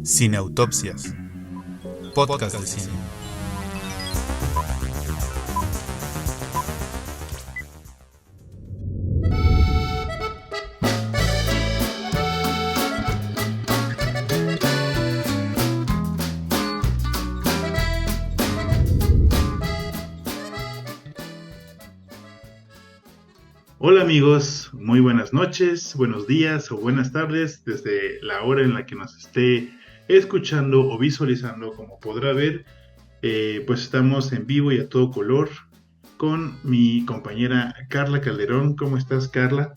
Cineautopsias, podcast de cine. Hola amigos, muy buenas noches, buenos días o buenas tardes desde la hora en la que nos esté escuchando o visualizando. Como podrá ver, pues estamos en vivo y a todo color con mi compañera Carla Calderón. ¿Cómo estás, Carla?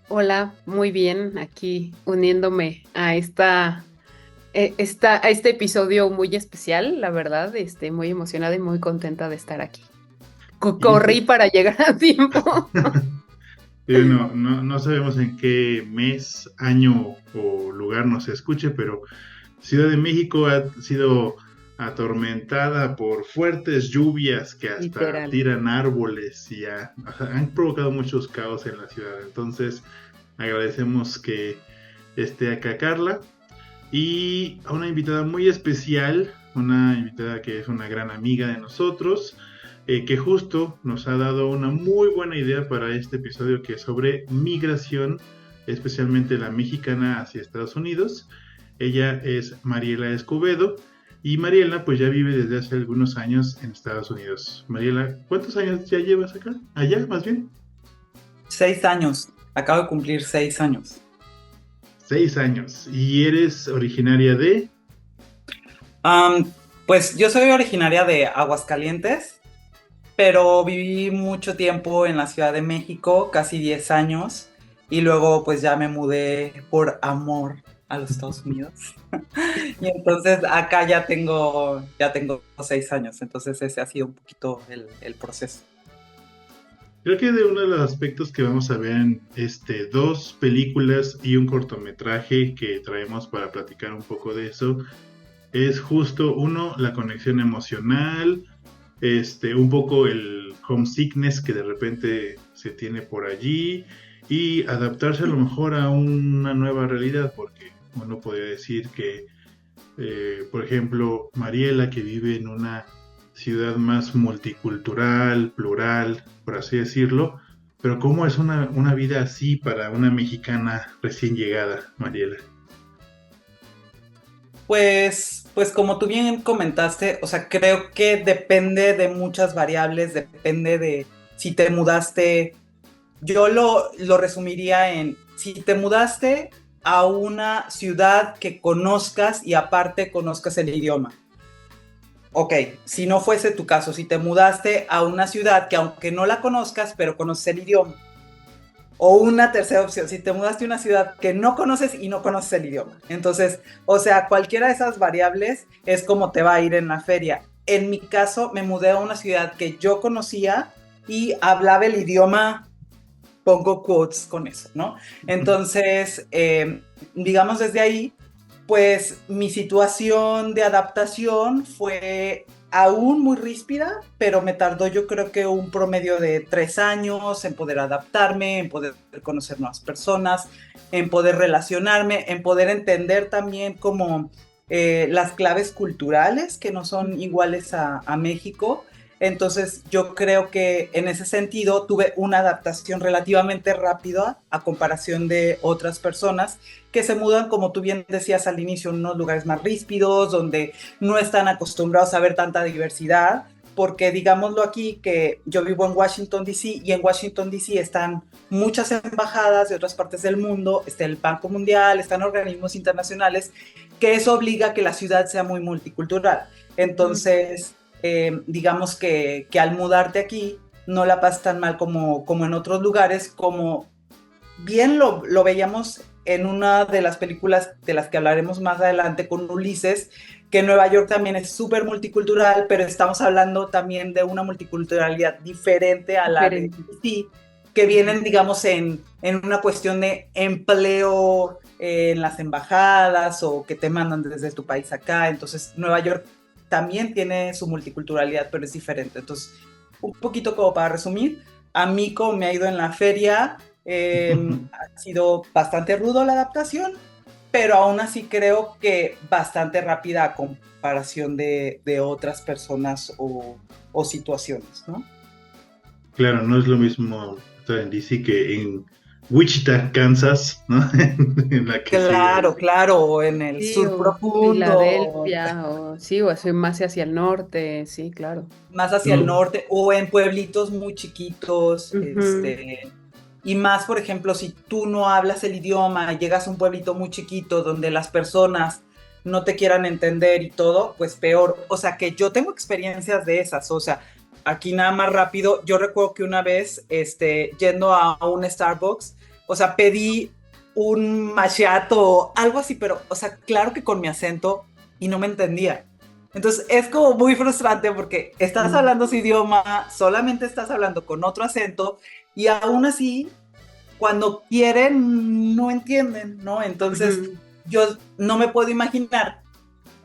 Hola, muy bien, aquí uniéndome a a este episodio muy especial, la verdad, muy emocionada y muy contenta de estar aquí. Y Corrí para llegar a tiempo. no sabemos en qué mes, año o lugar nos escuche, pero Ciudad de México ha sido atormentada por fuertes lluvias que hasta Literal. tiran árboles y o sea, han provocado muchos caos en la ciudad. Entonces, agradecemos que esté acá Carla y a una invitada muy especial, una invitada que es una gran amiga de nosotros, que justo nos ha dado una muy buena idea para este episodio que es sobre migración, especialmente la mexicana hacia Estados Unidos. Ella es Mariela Escobedo y Mariela pues ya vive desde hace algunos años en Estados Unidos. Mariela, ¿cuántos años ya llevas acá? Allá, más bien. 6 años. Acabo de cumplir 6 años. 6 años. ¿Y eres originaria de? Pues yo soy originaria de Aguascalientes, pero viví mucho tiempo en la Ciudad de México, casi 10 años, y luego pues ya me mudé por amor a los Estados Unidos. Y entonces acá ya tengo 6 años, entonces ese ha sido un poquito el proceso. Creo que de uno de los aspectos que vamos a ver en dos películas y un cortometraje que traemos para platicar un poco de eso es justo uno, la conexión emocional, un poco el homesickness que de repente se tiene por allí y adaptarse a lo mejor a una nueva realidad, porque uno podría decir que, por ejemplo, Mariela, que vive en una ciudad más multicultural, plural, por así decirlo, pero ¿cómo es una vida así para una mexicana recién llegada, Mariela? Pues como tú bien comentaste, o sea, creo que depende de muchas variables, depende de si te mudaste. Yo lo resumiría en, si te mudaste a una ciudad que conozcas y aparte conozcas el idioma. Ok, si no fuese tu caso, si te mudaste a una ciudad que aunque no la conozcas, pero conoces el idioma. O una tercera opción, si te mudaste a una ciudad que no conoces y no conoces el idioma. Entonces, o sea, cualquiera de esas variables es como te va a ir en la feria. En mi caso, me mudé a una ciudad que yo conocía y hablaba el idioma, pongo quotes con eso, ¿no? Entonces, digamos desde ahí, pues mi situación de adaptación fue aún muy ríspida, pero me tardó yo creo que un promedio de 3 años en poder adaptarme, en poder conocer nuevas personas, en poder relacionarme, en poder entender también como las claves culturales que no son iguales a México. Entonces yo creo que en ese sentido tuve una adaptación relativamente rápida a comparación de otras personas que se mudan, como tú bien decías al inicio, en unos lugares más ríspidos, donde no están acostumbrados a ver tanta diversidad, porque digámoslo aquí que yo vivo en Washington, D.C. y en Washington, D.C. están muchas embajadas de otras partes del mundo, está el Banco Mundial, están organismos internacionales, que eso obliga a que la ciudad sea muy multicultural. Entonces, digamos que al mudarte aquí no la pasas tan mal como en otros lugares, como bien lo veíamos en una de las películas de las que hablaremos más adelante con Ulises, que Nueva York también es súper multicultural, pero estamos hablando también de una multiculturalidad diferente a la de DC, que vienen, digamos, en una cuestión de empleo en las embajadas o que te mandan desde tu país acá. Entonces, Nueva York también tiene su multiculturalidad, pero es diferente. Entonces, un poquito como para resumir, a mí como me ha ido en la feria, ha sido bastante rudo la adaptación, pero aún así creo que bastante rápida a comparación de otras personas o situaciones, ¿no? Claro, no es lo mismo estar en DC que en Wichita, Kansas, ¿no? En la que sí. Claro, o en el Sí, sur o profundo, Filadelfia, o sí, o así más hacia el norte, sí, claro. más hacia el No, norte, o en pueblitos muy chiquitos, Ujú, y más, por ejemplo, si tú no hablas el idioma y llegas a un pueblito muy chiquito donde las personas no te quieran entender y todo, pues peor. O sea, que yo tengo experiencias de esas, o sea, aquí nada más rápido, yo recuerdo que una vez, yendo a un Starbucks, o sea, pedí un macchiato, algo así, pero, o sea, claro que con mi acento y no me entendía. Entonces es como muy frustrante porque estás ujú, hablando su idioma, solamente estás hablando con otro acento y aún así, cuando quieren, no entienden, ¿no? Entonces ujú. yo no me puedo imaginar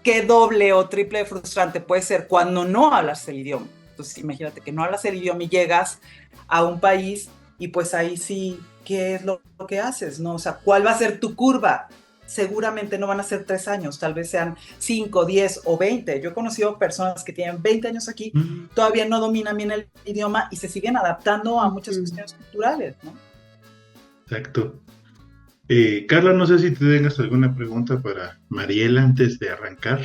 qué doble o triple de frustrante puede ser cuando no hablas el idioma. Entonces imagínate que no hablas el idioma y llegas a un país y pues ahí sí, ¿qué es lo que haces? ¿No? O sea, ¿cuál va a ser tu curva? Seguramente no van a ser 3 años, tal vez sean 5, 10 o 20. Yo he conocido personas que tienen 20 años aquí, mm, todavía no dominan bien el idioma y se siguen adaptando a muchas Ujú. cuestiones culturales, ¿no? exacto. Carla, no sé si te tengas alguna pregunta para Mariela antes de arrancar.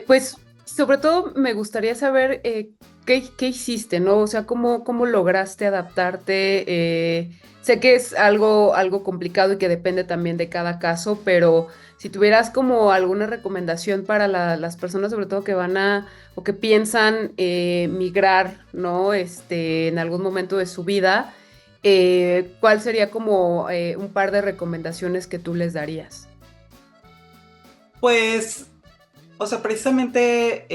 Pues sobre todo me gustaría saber qué hiciste, ¿no? O sea, cómo lograste adaptarte. Sé que es algo complicado y que depende también de cada caso, pero si tuvieras como alguna recomendación para las personas, sobre todo que van o que piensan migrar, ¿no? En algún momento de su vida, ¿cuál sería como un par de recomendaciones que tú les darías? Pues, o sea, precisamente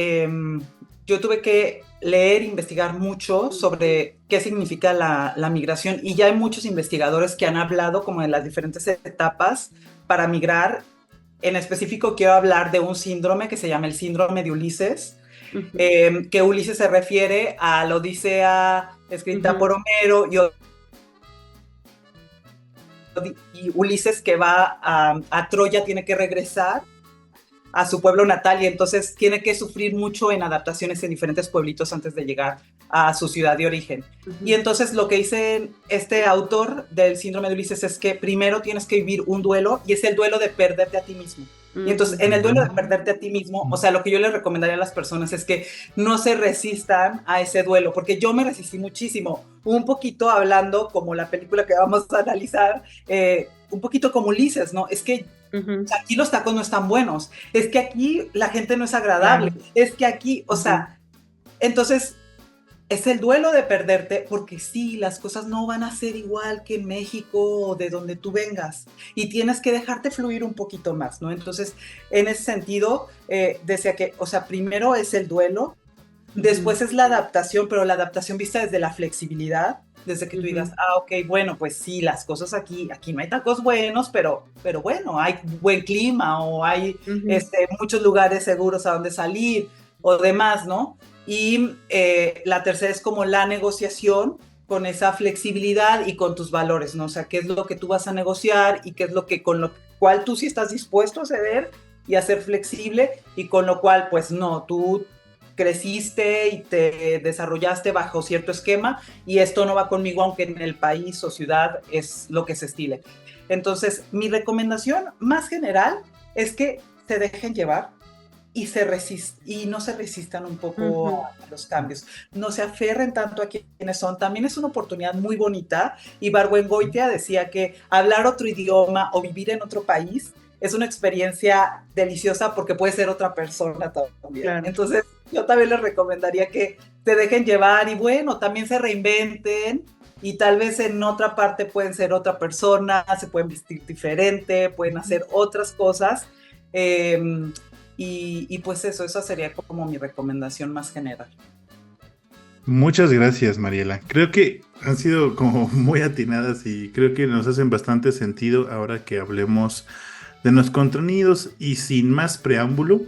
yo tuve que leer, investigar mucho sobre qué significa la migración y ya hay muchos investigadores que han hablado como de las diferentes etapas para migrar. En específico quiero hablar de un síndrome que se llama el síndrome de Ulises, Ujú, que Ulises se refiere a la Odisea escrita ujú, por Homero y Ulises que va a Troya tiene que regresar a su pueblo natal y entonces tiene que sufrir mucho en adaptaciones en diferentes pueblitos antes de llegar a su ciudad de origen. Y ujú. entonces lo que dice este autor del síndrome de Ulises es que primero tienes que vivir un duelo y es el duelo de perderte a ti mismo. Y entonces Ujú, en el duelo de Mm, perderte a ti mismo, o sea, lo que yo les recomendaría a las personas es que no se resistan a ese duelo, porque yo me resistí muchísimo, un poquito hablando como la película que vamos a analizar, un poquito como Ulises, ¿no? Es que ujú, aquí los tacos no están buenos, es que aquí la gente no es agradable, claro, es que aquí, o ujú, sea, entonces es el duelo de perderte porque sí, las cosas no van a ser igual que en México o de donde tú vengas y tienes que dejarte fluir un poquito más, ¿no? Entonces, en ese sentido, decía que, o sea, primero es el duelo. ujú, Después es la adaptación, pero la adaptación vista desde la flexibilidad, desde que tú digas, ujú, ok, bueno, pues sí, las cosas aquí no hay tacos buenos, pero bueno, hay buen clima o hay ujú, muchos lugares seguros a donde salir o demás, ¿no? Y la tercera es como la negociación con esa flexibilidad y con tus valores, ¿no? O sea, qué es lo que tú vas a negociar y qué es lo que con lo cual tú sí estás dispuesto a ceder y a ser flexible y con lo cual, pues no, tú creciste y te desarrollaste bajo cierto esquema y esto no va conmigo aunque en el país o ciudad es lo que se estile. Entonces, mi recomendación más general es que se dejen llevar y no se resistan un poco ujú, a los cambios, no se aferren tanto a quienes son. También es una oportunidad muy bonita y Barwengoitia decía que hablar otro idioma o vivir en otro país es una experiencia deliciosa porque puede ser otra persona también. claro. Entonces, yo también les recomendaría que se dejen llevar y bueno, también se reinventen y tal vez en otra parte pueden ser otra persona, se pueden vestir diferente, pueden hacer otras cosas. Eh, y pues eso, esa sería como mi recomendación más general. muchas gracias, Mariela. Creo que han sido como muy atinadas y creo que nos hacen bastante sentido ahora que hablemos de los contenidos y sin más preámbulo,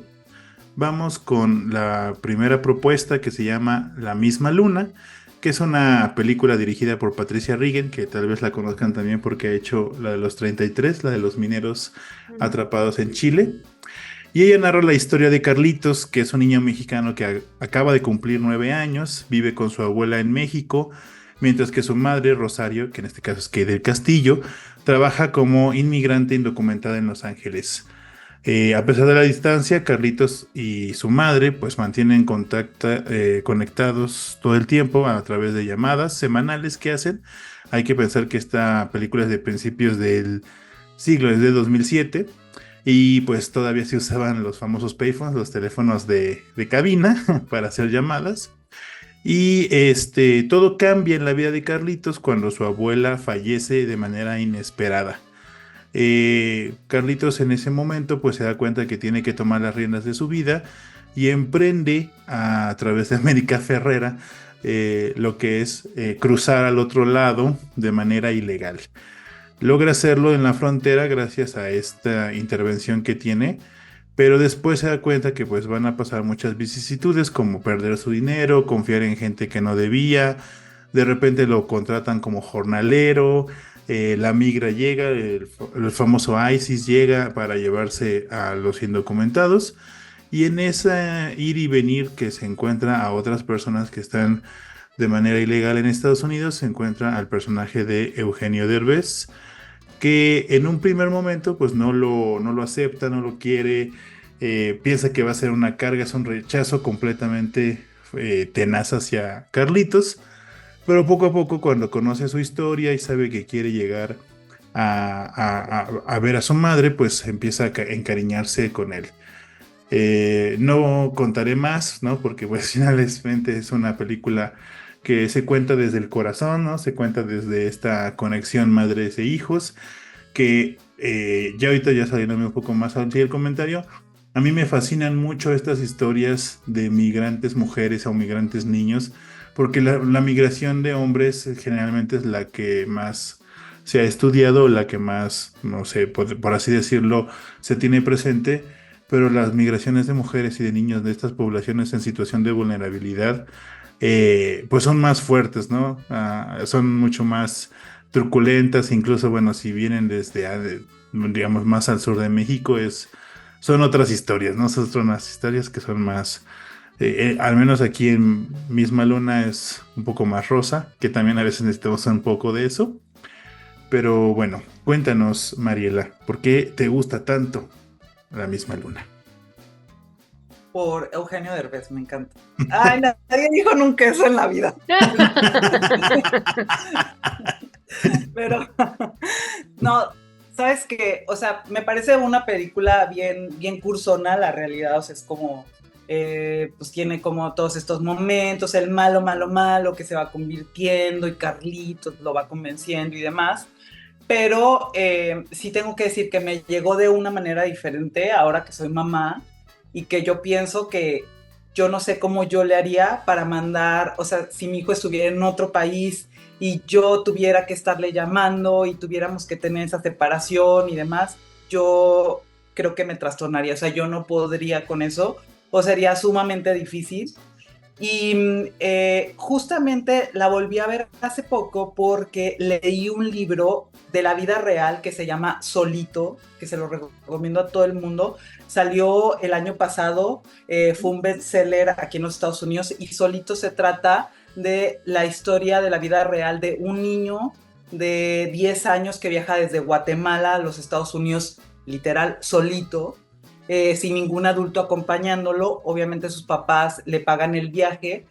vamos con la primera propuesta que se llama La misma luna, que es una película dirigida por Patricia Riggen, que tal vez la conozcan también porque ha hecho la de los 33, la de los mineros atrapados en Chile. Y ella narra la historia de Carlitos, que es un niño mexicano que acaba de cumplir 9 años, vive con su abuela en México, mientras que su madre, Rosario, que en este caso es Kay del Castillo, trabaja como inmigrante indocumentada en Los Ángeles. A pesar de la distancia, Carlitos y su madre pues mantienen conectados todo el tiempo a través de llamadas semanales que hacen. Hay que pensar que esta película es de principios del siglo, es de 2007, y pues todavía se usaban los famosos payphones, los teléfonos de cabina para hacer llamadas. Y todo cambia en la vida de Carlitos cuando su abuela fallece de manera inesperada. Carlitos en ese momento pues se da cuenta que tiene que tomar las riendas de su vida y emprende a través de América Ferrera lo que es cruzar al otro lado de manera ilegal. Logra hacerlo en la frontera gracias a esta intervención que tiene, pero después se da cuenta que pues van a pasar muchas vicisitudes como perder su dinero, confiar en gente que no debía, de repente lo contratan como jornalero. La migra llega, el famoso ISIS llega para llevarse a los indocumentados, y en esa ir y venir que se encuentra a otras personas que están de manera ilegal en Estados Unidos, se encuentra al personaje de Eugenio Derbez, que en un primer momento pues no lo acepta, no lo quiere, piensa que va a ser una carga, es un rechazo completamente tenaz hacia Carlitos. Pero poco a poco, cuando conoce su historia y sabe que quiere llegar a ver a su madre, pues empieza a encariñarse con él. No contaré más, ¿no? Porque pues finalmente es una película que se cuenta desde el corazón, ¿no? Se cuenta desde esta conexión madres e hijos, que ya ahorita ya saliéndome un poco más al el comentario, a mí me fascinan mucho estas historias de migrantes mujeres o migrantes niños, porque la migración de hombres generalmente es la que más se ha estudiado, la que más, no sé, por así decirlo, se tiene presente, pero las migraciones de mujeres y de niños de estas poblaciones en situación de vulnerabilidad, pues son más fuertes, ¿no? Son mucho más truculentas, incluso, bueno, si vienen desde, digamos, más al sur de México, son otras historias, ¿no? Son unas historias que son más... al menos aquí en Misma Luna es un poco más rosa, que también a veces necesitamos un poco de eso. Pero bueno, cuéntanos, Mariela, ¿por qué te gusta tanto La Misma Luna? Por Eugenio Derbez, me encanta. Ay, nadie dijo nunca eso en la vida. Pero, no, ¿sabes qué? O sea, me parece una película bien cursona, la realidad, o sea, es como... pues tiene como todos estos momentos, el malo que se va convirtiendo y Carlitos lo va convenciendo y demás, pero sí tengo que decir que me llegó de una manera diferente ahora que soy mamá, y que yo pienso que yo no sé cómo yo le haría para mandar, o sea, si mi hijo estuviera en otro país y yo tuviera que estarle llamando y tuviéramos que tener esa separación y demás, yo creo que me trastornaría, o sea, yo no podría con eso, o sería sumamente difícil. Y justamente la volví a ver hace poco porque leí un libro de la vida real que se llama Solito, que se lo recomiendo a todo el mundo. Salió el año pasado, fue un bestseller aquí en los Estados Unidos, y Solito se trata de la historia de la vida real de un niño de 10 años que viaja desde Guatemala a los Estados Unidos, literal, solito, sin ningún adulto acompañándolo. Obviamente sus papás le pagan el viaje,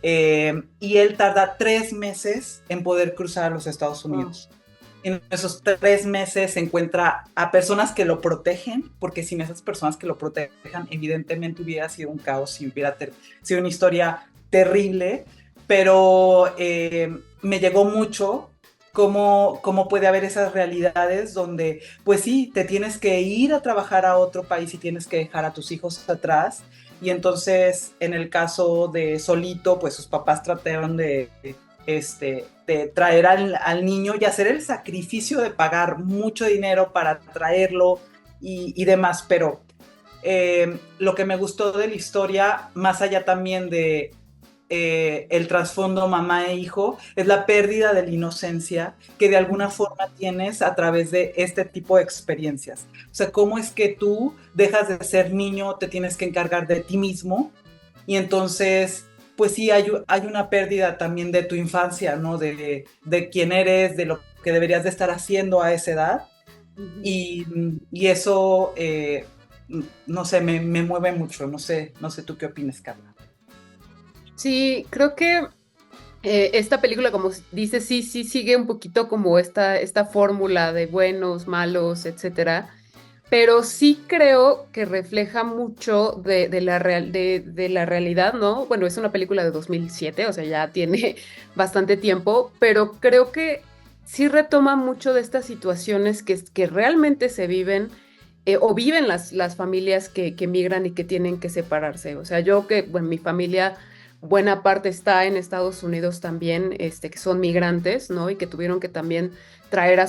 y él tarda 3 meses en poder cruzar a los Estados Unidos. En esos 3 meses se encuentra a personas que lo protegen, porque sin esas personas que lo protejan, evidentemente hubiera sido un caos y hubiera sido una historia terrible, pero me llegó mucho cómo puede haber esas realidades donde, pues sí, te tienes que ir a trabajar a otro país y tienes que dejar a tus hijos atrás. Y entonces, en el caso de Solito, pues sus papás trataron de traer al niño y hacer el sacrificio de pagar mucho dinero para traerlo y demás. Pero lo que me gustó de la historia, más allá también de el trasfondo mamá e hijo, es la pérdida de la inocencia que de alguna forma tienes a través de este tipo de experiencias. O sea, cómo es que tú dejas de ser niño, te tienes que encargar de ti mismo y entonces, pues sí, hay una pérdida también de tu infancia, ¿no? De quién eres, de lo que deberías de estar haciendo a esa edad. Y eso, no sé, me mueve mucho. No sé tú qué opinas, Carla. Sí, creo que esta película, como dices, sí sigue un poquito como esta fórmula de buenos, malos, etcétera. Pero sí creo que refleja mucho de la realidad, ¿no? Bueno, es una película de 2007, o sea, ya tiene bastante tiempo, pero creo que sí retoma mucho de estas situaciones que realmente se viven o viven las familias que migran y que tienen que separarse. O sea, yo que, bueno, mi familia, buena parte está en Estados Unidos también, que son migrantes, ¿no? Y que tuvieron que también traer a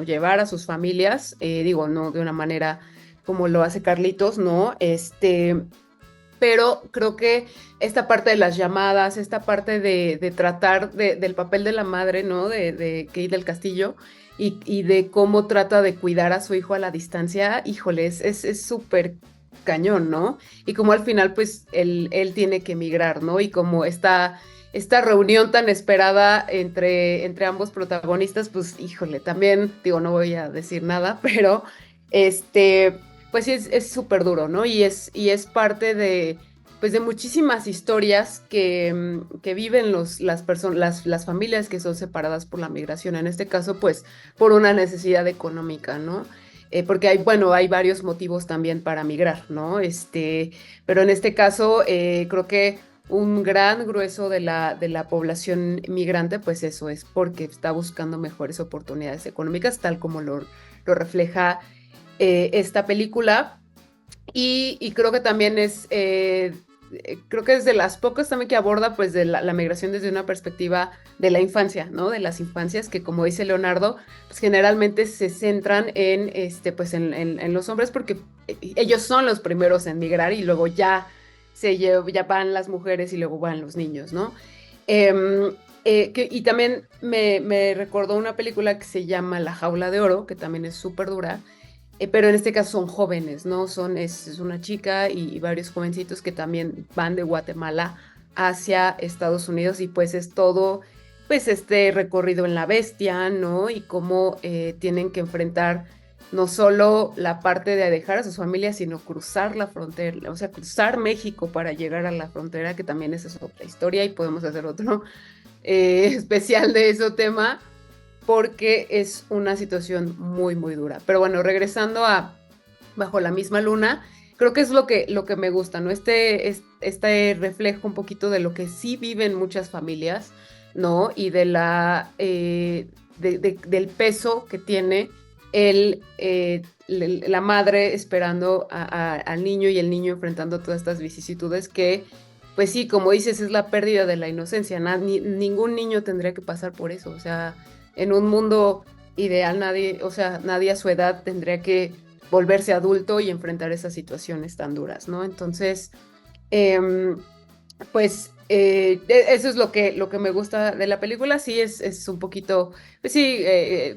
llevar a sus familias, digo, no de una manera como lo hace Carlitos, ¿no? Pero creo que esta parte de las llamadas, esta parte de tratar del papel de la madre, ¿no? De Kate del Castillo y de cómo trata de cuidar a su hijo a la distancia, híjole, es súper cañón, ¿no? Y como al final, pues, él tiene que emigrar, ¿no? Y como esta reunión tan esperada entre ambos protagonistas, pues, híjole, también, digo, no voy a decir nada, pero pues sí, es súper duro, ¿no? Y es parte pues de muchísimas historias que viven las familias que son separadas por la migración, en este caso, pues, por una necesidad económica, ¿no? Porque hay varios motivos también para migrar, ¿no? Pero en este caso, creo que un gran grueso de la población migrante, pues eso es porque está buscando mejores oportunidades económicas, tal como lo refleja esta película. Y creo que también creo que es de las pocas también que aborda pues de la migración desde una perspectiva de la infancia, ¿no? De las infancias que, como dice Leonardo, pues generalmente se centran pues en los hombres porque ellos son los primeros en migrar y luego ya van las mujeres y luego van los niños, ¿no? Y también me recordó una película que se llama La Jaula de Oro, que también es súper dura, pero en este caso son jóvenes, ¿no? Es una chica y varios jovencitos que también van de Guatemala hacia Estados Unidos y pues es todo, pues este recorrido en la bestia, ¿no? Y cómo tienen que enfrentar no solo la parte de dejar a sus familias, sino cruzar la frontera, o sea, cruzar México para llegar a la frontera, que también esa es otra historia y podemos hacer otro especial de ese tema, porque es una situación muy, muy dura. Pero bueno, regresando a Bajo la misma luna, creo que es lo que me gusta, ¿no? Este reflejo un poquito de lo que sí viven muchas familias, ¿no? Y de del peso que tiene la madre esperando al niño y el niño enfrentando todas estas vicisitudes que, pues sí, como dices, es la pérdida de la inocencia. Ningún niño tendría que pasar por eso, o sea, en un mundo ideal nadie a su edad tendría que volverse adulto y enfrentar esas situaciones tan duras, ¿no? Entonces, pues eso es lo que me gusta de la película. Sí, es un poquito, pues sí,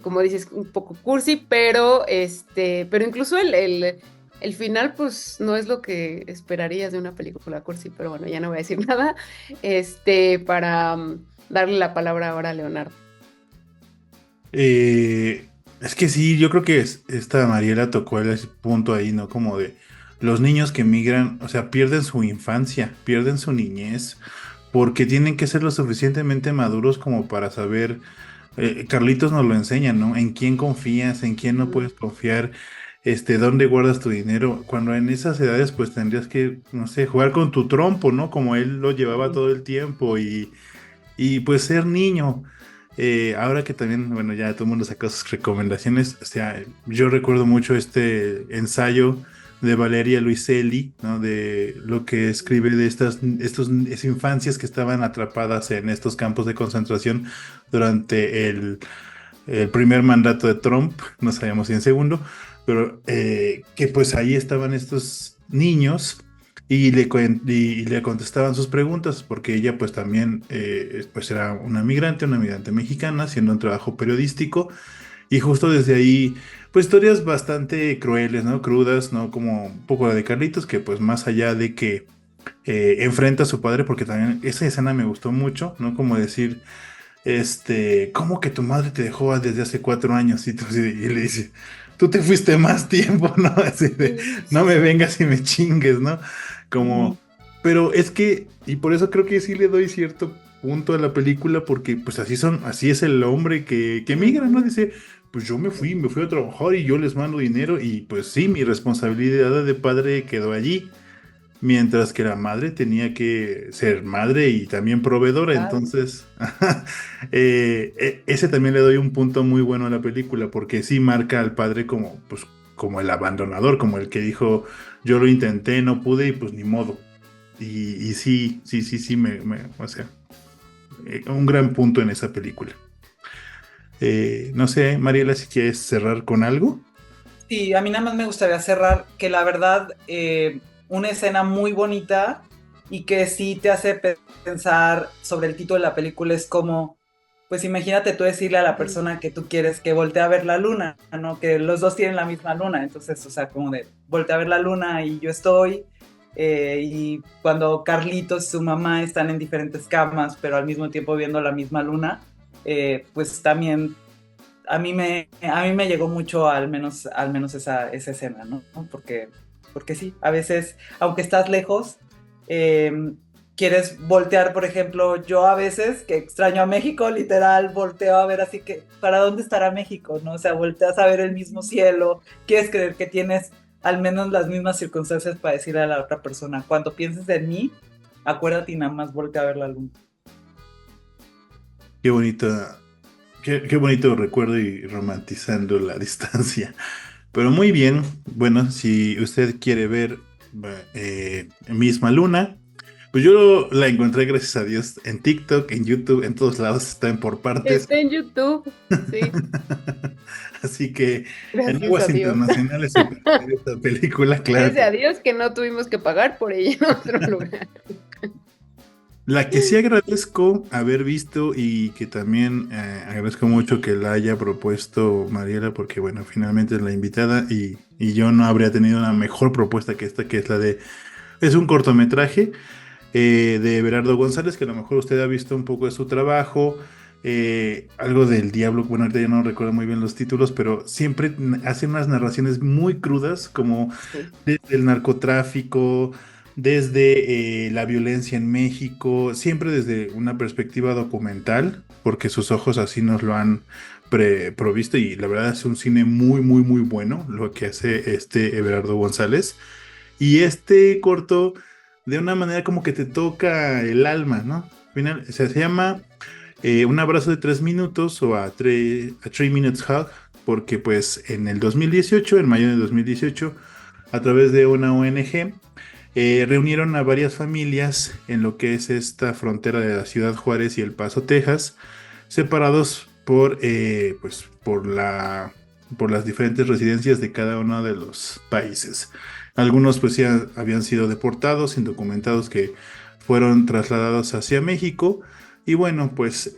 como dices, un poco cursi, pero incluso el final, pues no es lo que esperarías de una película cursi, pero bueno, ya no voy a decir nada, para darle la palabra ahora a Leonardo. Es que sí, yo creo que esta Mariela tocó ese punto ahí, ¿no? Como de los niños que migran, o sea, pierden su infancia, pierden su niñez, porque tienen que ser lo suficientemente maduros como para saber, Carlitos nos lo enseña, ¿no? En quién confías, en quién no puedes confiar, dónde guardas tu dinero, cuando en esas edades pues tendrías que, no sé, jugar con tu trompo, ¿no? Como él lo llevaba todo el tiempo y pues ser niño. Ahora que también, bueno, ya todo el mundo sacó sus recomendaciones, o sea, yo recuerdo mucho este ensayo de Valeria Luiselli, ¿no? De lo que escribe de estas infancias que estaban atrapadas en estos campos de concentración durante el primer mandato de Trump, no sabíamos si en segundo, pero que pues ahí estaban estos niños y le contestaban sus preguntas, porque ella pues también pues era una migrante mexicana, haciendo un trabajo periodístico, y justo desde ahí, pues historias bastante crueles, ¿no? Crudas, ¿no? Como un poco la de Carlitos, que pues más allá de que enfrenta a su padre, porque también esa escena me gustó mucho, ¿no? Como decir, ¿cómo que tu madre te dejó desde hace 4 años? Y le dice, tú te fuiste más tiempo, ¿no? Así de, no me vengas y me chingues, ¿no? Como, pero es que, y por eso creo que sí le doy cierto punto a la película, porque pues así es el hombre que migra, ¿no? Dice, pues yo me fui a trabajar y yo les mando dinero, y pues sí, mi responsabilidad de padre quedó allí. Mientras que la madre tenía que ser madre y también proveedora, Claro. entonces ese también le doy un punto muy bueno a la película, porque sí marca al padre como, pues, como el abandonador, como el que dijo, yo lo intenté, no pude y pues ni modo. Y sí, sí, sí, sí, o sea, un gran punto en esa película. No sé, Mariela, si quieres cerrar con algo. Sí, a mí nada más me gustaría cerrar que la verdad, una escena muy bonita y que sí te hace pensar sobre el título de la película es como, pues imagínate tú decirle a la persona que tú quieres que voltee a ver la luna, ¿no? Que los dos tienen la misma luna, entonces, o sea, como de voltea a ver la luna y yo estoy, y cuando Carlitos y su mamá están en diferentes camas, pero al mismo tiempo viendo la misma luna, pues también a mí me llegó mucho al menos esa escena, ¿no? Porque sí, a veces, aunque estás lejos, eh, quieres voltear, por ejemplo, yo a veces que extraño a México, literal, volteo a ver así que, ¿para dónde estará México? ¿No? O sea, volteas a ver el mismo cielo, quieres creer que tienes al menos las mismas circunstancias para decirle a la otra persona, cuando pienses en mí, acuérdate y nada más voltea a ver la luna. Qué bonita, qué bonito recuerdo y romantizando la distancia. Pero muy bien, bueno, si usted quiere ver Misma Luna, pues yo la encontré, gracias a Dios, en TikTok, en YouTube, en todos lados, está en por partes. Está en YouTube, sí, Así que en gracias aguas a Dios. internacionales se puede ver esta película, claro. Gracias a Dios que no tuvimos que pagar por ella en otro lugar. La que sí agradezco haber visto, y que también agradezco mucho que la haya propuesto Mariela, porque bueno, finalmente es la invitada, y yo no habría tenido una mejor propuesta que esta, que es la de... Es un cortometraje de Everardo González, que a lo mejor usted ha visto un poco de su trabajo, algo del Diablo, bueno, ahorita ya no recuerdo muy bien los títulos, pero siempre hace unas narraciones muy crudas, como Sí. desde el narcotráfico, desde la violencia en México, siempre desde una perspectiva documental, porque sus ojos así nos lo han provisto, y la verdad es un cine muy, muy, muy bueno lo que hace este Everardo González. Y este corto, de una manera como que te toca el alma, ¿no? Final, o sea, se llama Un abrazo de 3 minutos, o a 3 minutes hug, porque pues en el 2018, en mayo de 2018, a través de una ONG, reunieron a varias familias en lo que es esta frontera de la Ciudad Juárez y El Paso, Texas, separados pues, por las diferentes residencias de cada uno de los países. Algunos pues ya habían sido deportados, indocumentados, que fueron trasladados hacia México, y bueno, pues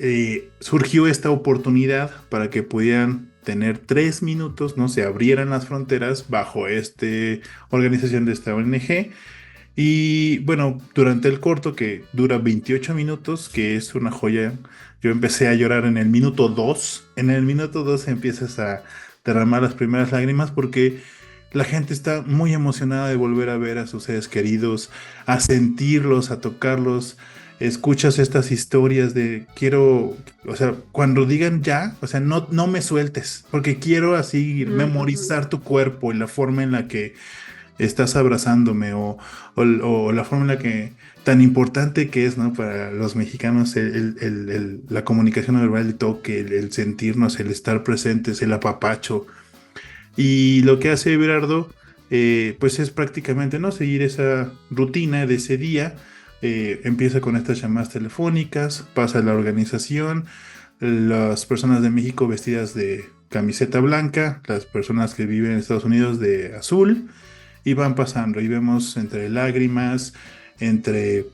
surgió esta oportunidad para que pudieran tener 3 minutos, ¿no? Se abrieran las fronteras bajo esta organización de esta ONG. Y bueno, durante el corto, que dura 28 minutos, que es una joya, yo empecé a llorar en el minuto 2. En el minuto 2 empiezas a derramar las primeras lágrimas, porque la gente está muy emocionada de volver a ver a sus seres queridos, a sentirlos, a tocarlos. Escuchas estas historias de quiero, o sea, cuando digan ya, o sea, no, no me sueltes, porque quiero así Ujú. memorizar tu cuerpo y la forma en la que estás abrazándome, o la forma en la que tan importante que es, ¿no? Para los mexicanos la comunicación no verbal, el toque, el sentirnos, el estar presentes, el apapacho. Y lo que hace Everardo, pues es prácticamente, ¿no? Seguir esa rutina de ese día. Empieza con estas llamadas telefónicas, pasa a la organización, las personas de México vestidas de camiseta blanca, las personas que viven en Estados Unidos de azul, y van pasando y vemos entre lágrimas, entre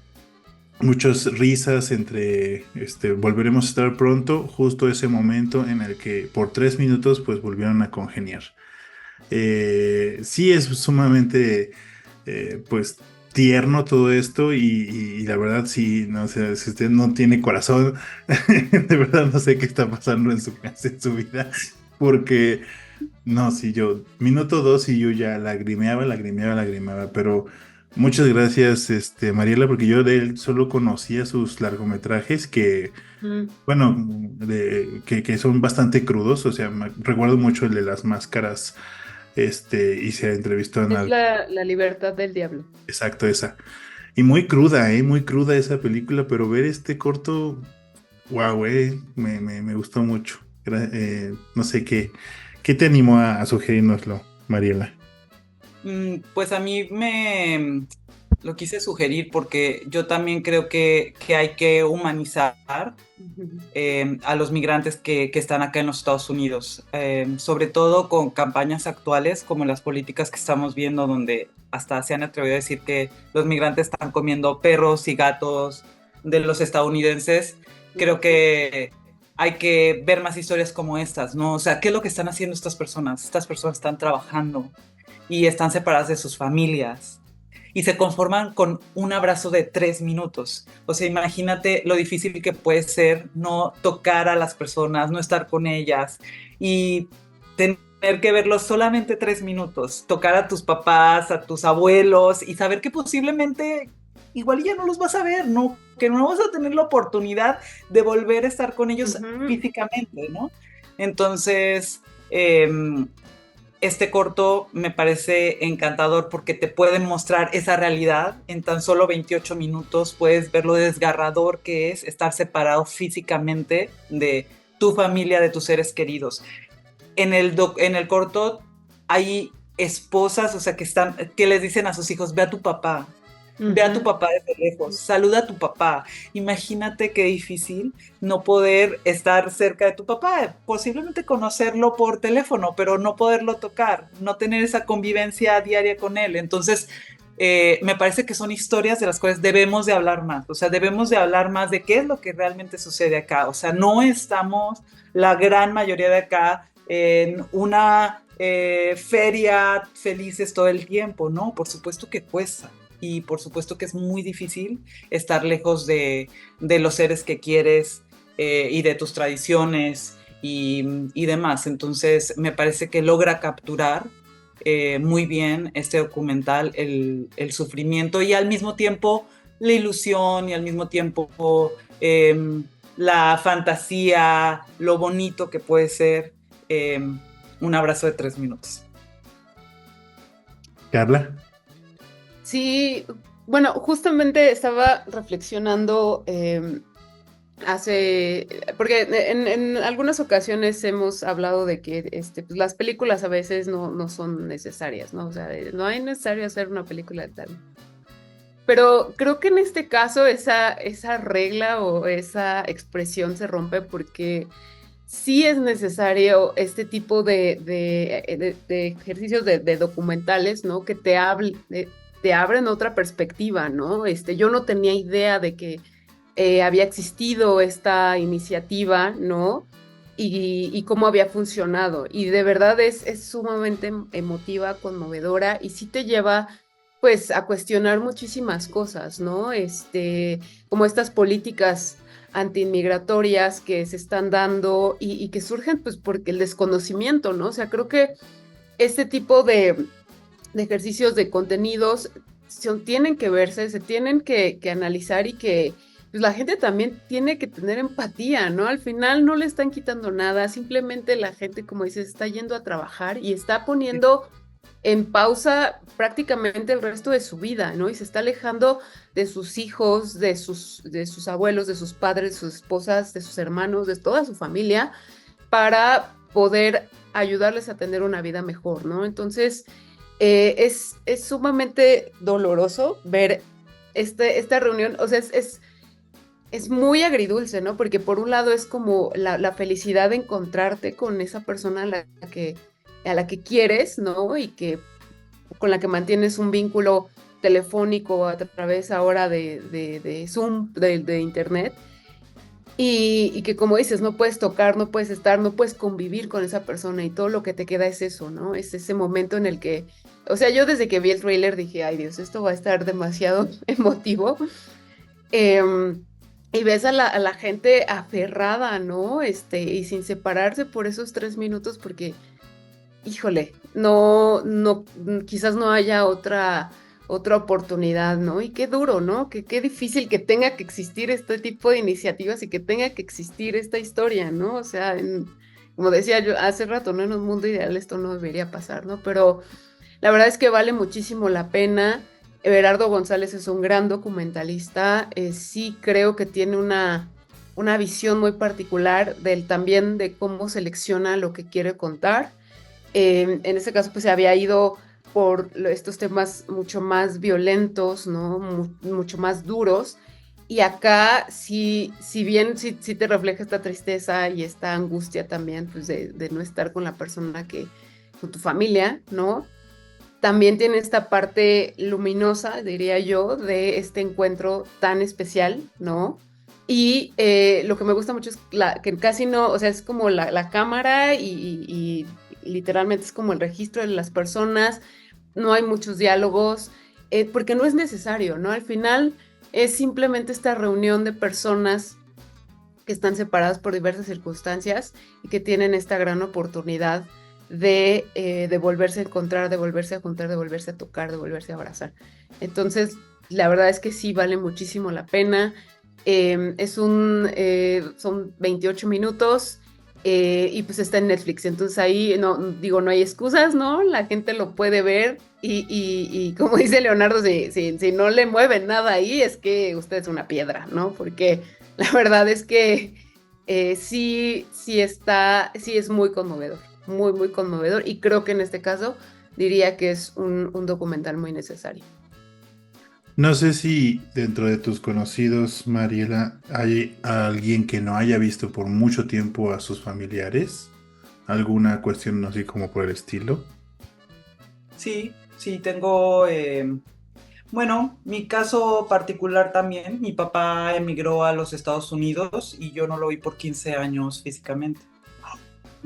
muchas risas, entre volveremos a estar pronto, justo ese momento en el que por 3 minutos pues volvieron a congeniar. Sí es sumamente pues tierno todo esto y la verdad sí, no sé, si usted no tiene corazón, de verdad no sé qué está pasando en su vida, porque no, sí, yo, minuto 2 y yo ya lagrimeaba, pero muchas gracias, Mariela, porque yo de él solo conocía sus largometrajes que, Mm. bueno, que son bastante crudos, o sea, recuerdo mucho el de las máscaras, y se entrevistó en Es la libertad del diablo. exacto, esa. Y muy cruda esa película, pero ver este corto, wow, me gustó mucho. No sé qué te animó a sugerirnoslo, Mariela. Pues a mí me lo quise sugerir porque yo también creo que hay que humanizar Ujú. a los migrantes que están acá en los Estados Unidos, sobre todo con campañas actuales como las políticas que estamos viendo, donde hasta se han atrevido a decir que los migrantes están comiendo perros y gatos de los estadounidenses. Creo que hay que ver más historias como estas, ¿no? O sea, ¿qué es lo que están haciendo estas personas? Estas personas están trabajando y están separadas de sus familias y se conforman con un abrazo de 3 minutos. O sea, imagínate lo difícil que puede ser no tocar a las personas, no estar con ellas y tener que verlos solamente 3 minutos, tocar a tus papás, a tus abuelos y saber que posiblemente igual ya no los vas a ver, ¿no? Que no vas a tener la oportunidad de volver a estar con ellos físicamente, ¿no? Entonces, este corto me parece encantador porque te puede mostrar esa realidad en tan solo 28 minutos. Puedes ver lo desgarrador que es estar separado físicamente de tu familia, de tus seres queridos. En el corto hay esposas, o sea, que les dicen a sus hijos, ve a tu papá. Ve a tu papá desde lejos, saluda a tu papá. Imagínate qué difícil no poder estar cerca de tu papá, posiblemente conocerlo por teléfono, pero no poderlo tocar, no tener esa convivencia diaria con él. Entonces, me parece que son historias de las cuales debemos de hablar más, o sea, debemos de hablar más de qué es lo que realmente sucede acá. O sea, no estamos la gran mayoría de acá en una feria felices todo el tiempo, ¿no? Por supuesto que cuesta. Y por supuesto que es muy difícil estar lejos de los seres que quieres y de tus tradiciones y demás. Entonces me parece que logra capturar muy bien este documental el sufrimiento y al mismo tiempo la ilusión y al mismo tiempo la fantasía, lo bonito que puede ser un abrazo de 3 minutos. Carla. Sí, bueno, justamente estaba reflexionando porque en algunas ocasiones hemos hablado de que pues las películas a veces no son necesarias, ¿no? O sea, no es necesario hacer una película de tal. Pero creo que en este caso esa regla o esa expresión se rompe porque sí es necesario este tipo de ejercicios de documentales, ¿no? Que te abren otra perspectiva, ¿no? Yo no tenía idea de que había existido esta iniciativa, ¿no? Y cómo había funcionado. Y de verdad es sumamente emotiva, conmovedora, y sí te lleva, pues, a cuestionar muchísimas cosas, ¿no? Como estas políticas antiinmigratorias que se están dando y que surgen, pues, porque el desconocimiento, ¿no? O sea, creo que este tipo de ejercicios de contenidos tienen que verse, se tienen que analizar y que pues, la gente también tiene que tener empatía, ¿no? Al final no le están quitando nada, simplemente la gente, como dices, está yendo a trabajar y está poniendo en pausa prácticamente el resto de su vida, ¿no? Y se está alejando de sus hijos, de sus abuelos, de sus padres, de sus esposas, de sus hermanos, de toda su familia, para poder ayudarles a tener una vida mejor, ¿no? Entonces, es sumamente doloroso ver esta reunión, o sea, es muy agridulce, ¿no? Porque por un lado es como la felicidad de encontrarte con esa persona a la que quieres, ¿no? Y que con la que mantienes un vínculo telefónico a través ahora de Zoom, de internet, y que como dices, no puedes tocar, no puedes estar, no puedes convivir con esa persona y todo lo que te queda es eso, ¿no? Es ese momento en el que, o sea, yo desde que vi el trailer dije, ay Dios, esto va a estar demasiado emotivo. Y ves a la gente aferrada, ¿no? Y sin separarse por esos 3 minutos porque, híjole, quizás no haya otra oportunidad, ¿no? Y qué duro, ¿no? Qué difícil que tenga que existir este tipo de iniciativas y que tenga que existir esta historia, ¿no? O sea, como decía yo hace rato, ¿no? En un mundo ideal esto no debería pasar, ¿no? Pero la verdad es que vale muchísimo la pena. Everardo González es un gran documentalista, sí creo que tiene una visión muy particular también de cómo selecciona lo que quiere contar. En este caso, pues se había ido por estos temas mucho más violentos, ¿no? Mucho más duros. Y acá, si bien sí te refleja esta tristeza y esta angustia también, pues de no estar con la persona con tu familia, ¿no? También tiene esta parte luminosa, diría yo, de este encuentro tan especial, ¿no? Y lo que me gusta mucho es que casi no, o sea, es como la cámara y literalmente es como el registro de las personas, no hay muchos diálogos, porque no es necesario, ¿no? Al final es simplemente esta reunión de personas que están separadas por diversas circunstancias y que tienen esta gran oportunidad de volverse a encontrar, de volverse a juntar, de volverse a tocar, de volverse a abrazar. Entonces, la verdad es que sí vale muchísimo la pena. Son 28 minutos y pues está en Netflix. Entonces ahí, no hay excusas, ¿no? La gente lo puede ver y como dice Leonardo, si no le mueven nada ahí, es que usted es una piedra, ¿no? Porque la verdad es que sí es muy conmovedor. Muy, muy conmovedor, y creo que en este caso diría que es un documental muy necesario. No sé si dentro de tus conocidos, Mariela, hay alguien que no haya visto por mucho tiempo a sus familiares, alguna cuestión así como por el estilo. Sí, tengo, bueno, mi caso particular también, mi papá emigró a los Estados Unidos y yo no lo vi por 15 años físicamente.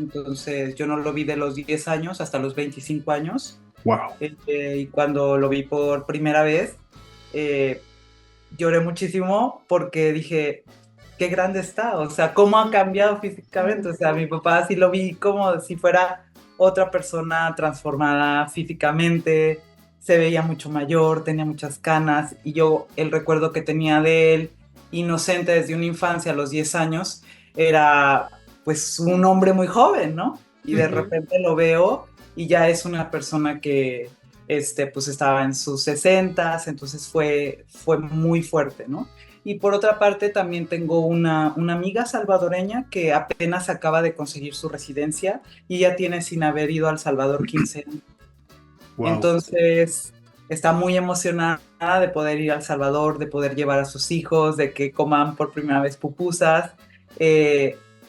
Entonces yo no lo vi de los 10 años hasta los 25 años. Wow. Y cuando lo vi por primera vez, lloré muchísimo porque dije, qué grande está, o sea, cómo ha cambiado físicamente. O sea, mi papá sí lo vi como si fuera otra persona transformada físicamente, se veía mucho mayor, tenía muchas canas, y yo el recuerdo que tenía de él, inocente desde una infancia a los 10 años, era pues un hombre muy joven, ¿no? Y de repente lo veo y ya es una persona que pues estaba en sus 60s, entonces fue muy fuerte, ¿no? Y por otra parte también tengo una amiga salvadoreña que apenas acaba de conseguir su residencia y ya tiene sin haber ido a El Salvador 15 años. Wow. Entonces está muy emocionada de poder ir a El Salvador, de poder llevar a sus hijos, de que coman por primera vez pupusas.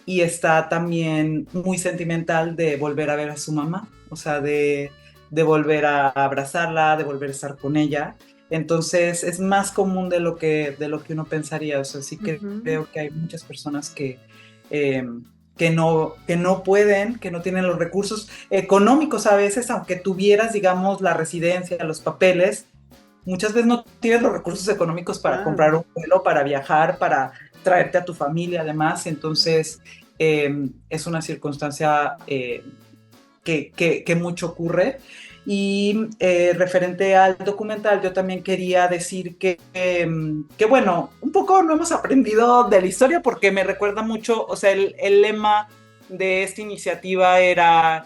Y está también muy sentimental de volver a ver a su mamá, o sea, de volver a abrazarla, de volver a estar con ella. Entonces es más común de lo que uno pensaría. O sea, sí que creo que hay muchas personas que no pueden, que no tienen los recursos económicos a veces, aunque tuvieras, digamos, la residencia, los papeles, muchas veces no tienes los recursos económicos para comprar un vuelo, para viajar, para traerte a tu familia además. Entonces es una circunstancia que mucho ocurre. Y referente al documental, yo también quería decir que bueno, un poco no hemos aprendido de la historia, porque me recuerda mucho, o sea, el lema de esta iniciativa era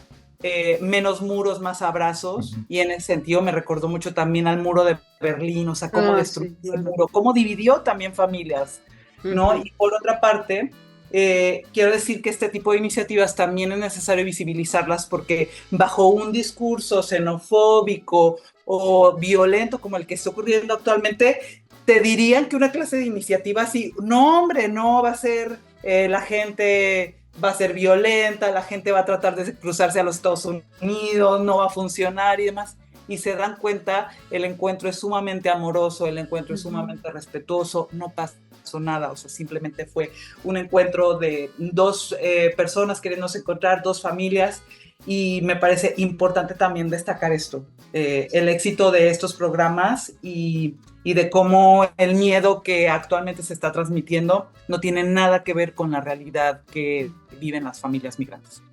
menos muros, más abrazos, y en ese sentido me recordó mucho también al muro de Berlín, o sea, cómo destruyó el muro, cómo dividió también familias, ¿no? Y por otra parte, quiero decir que este tipo de iniciativas también es necesario visibilizarlas, porque bajo un discurso xenofóbico o violento como el que está ocurriendo actualmente, te dirían que una clase de iniciativa así, no hombre, no va a ser, la gente va a ser violenta, la gente va a tratar de cruzarse a los Estados Unidos, no va a funcionar y demás. y se dan cuenta, el encuentro es sumamente amoroso, el encuentro es sumamente respetuoso, no pasó nada, o sea, simplemente fue un encuentro de dos personas queriéndose encontrar, dos familias, y me parece importante también destacar esto, el éxito de estos programas y de cómo el miedo que actualmente se está transmitiendo no tiene nada que ver con la realidad que viven las familias migrantes.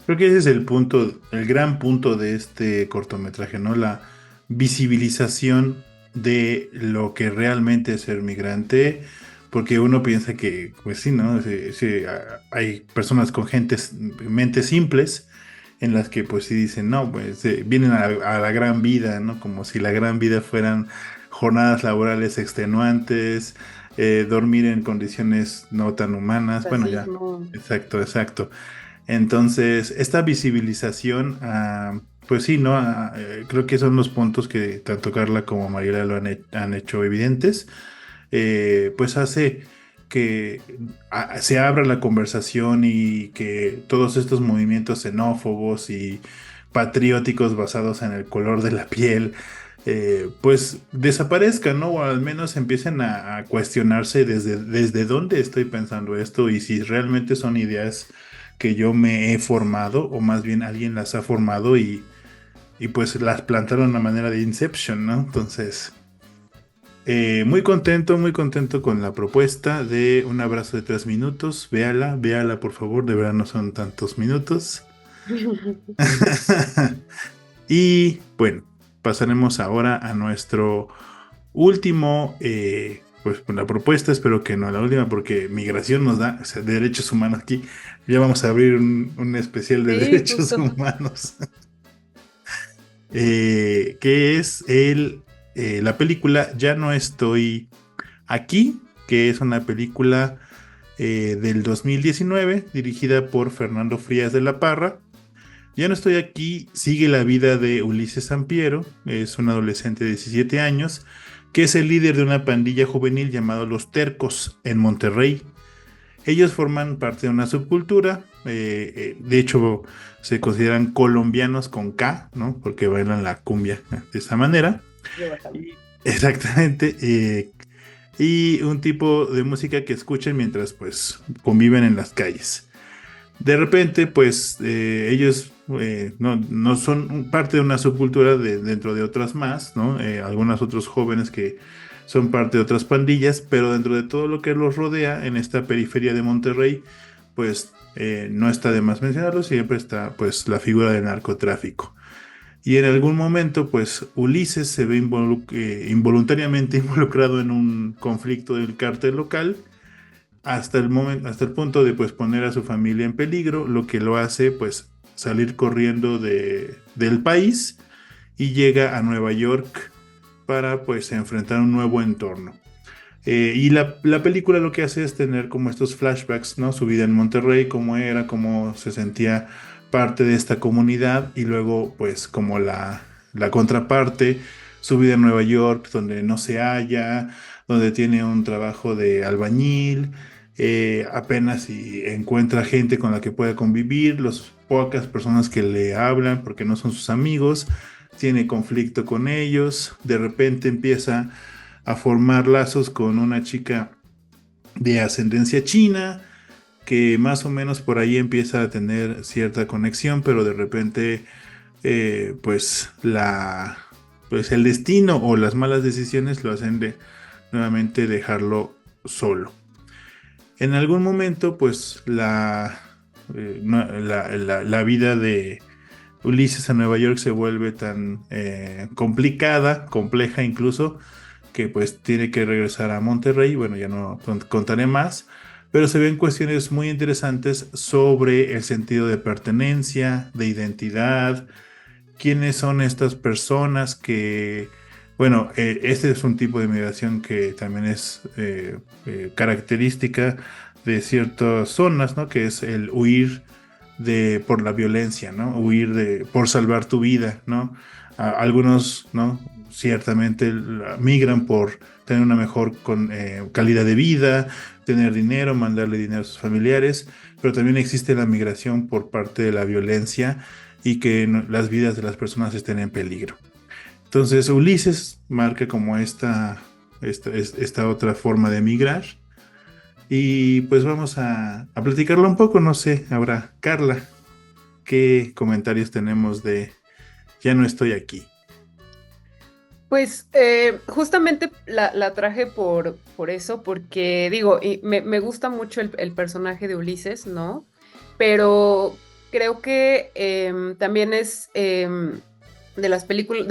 Creo que ese es el punto, el gran punto de este cortometraje, ¿no? La visibilización de lo que realmente es ser migrante, porque uno piensa que, pues sí, ¿no? Hay personas con mentes simples en las que pues sí dicen, no, pues vienen a la gran vida, ¿no? Como si la gran vida fueran jornadas laborales extenuantes, dormir en condiciones no tan humanas, bueno, ya, Racismo. exacto, exacto. Entonces, esta visibilización, pues sí, ¿no? Creo que son los puntos que tanto Carla como Mariela han hecho evidentes, pues hace que se abra la conversación y que todos estos movimientos xenófobos y patrióticos basados en el color de la piel, pues desaparezcan, ¿no? O al menos empiecen a cuestionarse desde dónde estoy pensando esto y si realmente son ideas que yo me he formado o más bien alguien las ha formado y pues las plantaron a manera de Inception, ¿no? Entonces, muy contento con la propuesta de Un abrazo de 3 minutos. Véala por favor, de verdad no son tantos minutos. Y bueno, pasaremos ahora a nuestro último, pues la propuesta, espero que no la última, porque migración nos da, o sea, de derechos humanos aquí. Ya vamos a abrir un especial de Sí, derechos justo. humanos, que es la película Ya no estoy aquí, que es una película del 2019, dirigida por Fernando Frías de la Parra. Ya no estoy aquí, sigue la vida de Ulises Sampiero, es un adolescente de 17 años, que es el líder de una pandilla juvenil llamado Los Tercos en Monterrey. Ellos forman parte de una subcultura, de hecho se consideran colombianos con K, ¿no? Porque bailan la cumbia de esa manera. Exactamente, y un tipo de música que escuchan mientras pues conviven en las calles. De repente, pues ellos no son parte de una subcultura dentro de otras más, ¿no? Algunos otros jóvenes que son parte de otras pandillas, pero dentro de todo lo que los rodea en esta periferia de Monterrey, pues no está de más mencionarlo, siempre está pues la figura del narcotráfico. Y en algún momento, pues Ulises se ve involuntariamente involucrado en un conflicto del cártel local hasta el punto de pues poner a su familia en peligro, lo que lo hace pues salir corriendo del país y llega a Nueva York para pues enfrentar un nuevo entorno. Y la película lo que hace es tener como estos flashbacks, ¿no? Su vida en Monterrey, cómo era, cómo se sentía parte de esta comunidad y luego pues como la contraparte, su vida en Nueva York, donde no se halla, donde tiene un trabajo de albañil, apenas si encuentra gente con la que puede convivir, las pocas personas que le hablan porque no son sus amigos, tiene conflicto con ellos, de repente empieza a formar lazos con una chica de ascendencia china, que más o menos por ahí empieza a tener cierta conexión, pero de repente pues el destino o las malas decisiones lo hacen nuevamente dejarlo solo. En algún momento pues la vida de Ulises en Nueva York se vuelve tan complicada, compleja incluso, que pues tiene que regresar a Monterrey. Bueno, ya no contaré más, pero se ven cuestiones muy interesantes sobre el sentido de pertenencia, de identidad, quiénes son estas personas que, bueno, este es un tipo de migración que también es característica de ciertas zonas, ¿no? Que es el huir por la violencia, ¿no? Huir por salvar tu vida, ¿no? Algunos, ¿no? Ciertamente migran por tener una mejor calidad de vida, tener dinero, mandarle dinero a sus familiares, pero también existe la migración por parte de la violencia y que las vidas de las personas estén en peligro. Entonces Ulises marca como esta otra forma de emigrar. Y pues vamos a platicarlo un poco, no sé, ahora, Carla, ¿qué comentarios tenemos de Ya no estoy aquí? Pues justamente la traje por eso, porque digo, y me gusta mucho el personaje de Ulises, ¿no? Pero creo que también es de las películas,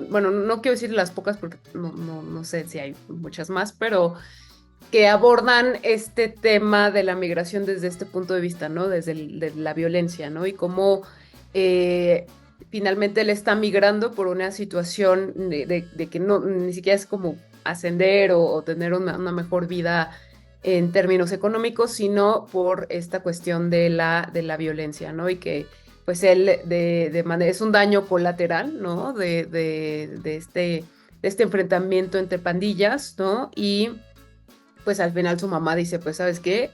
bueno, no quiero decir las pocas porque no sé si hay muchas más, pero que abordan este tema de la migración desde este punto de vista, ¿no? De la violencia, ¿no? Y cómo finalmente él está migrando por una situación de que no, ni siquiera es como ascender o tener una mejor vida en términos económicos, sino por esta cuestión de la violencia, ¿no? Y que pues él es un daño colateral, ¿no? De este enfrentamiento entre pandillas, ¿no? Y pues al final su mamá dice, pues, ¿sabes qué?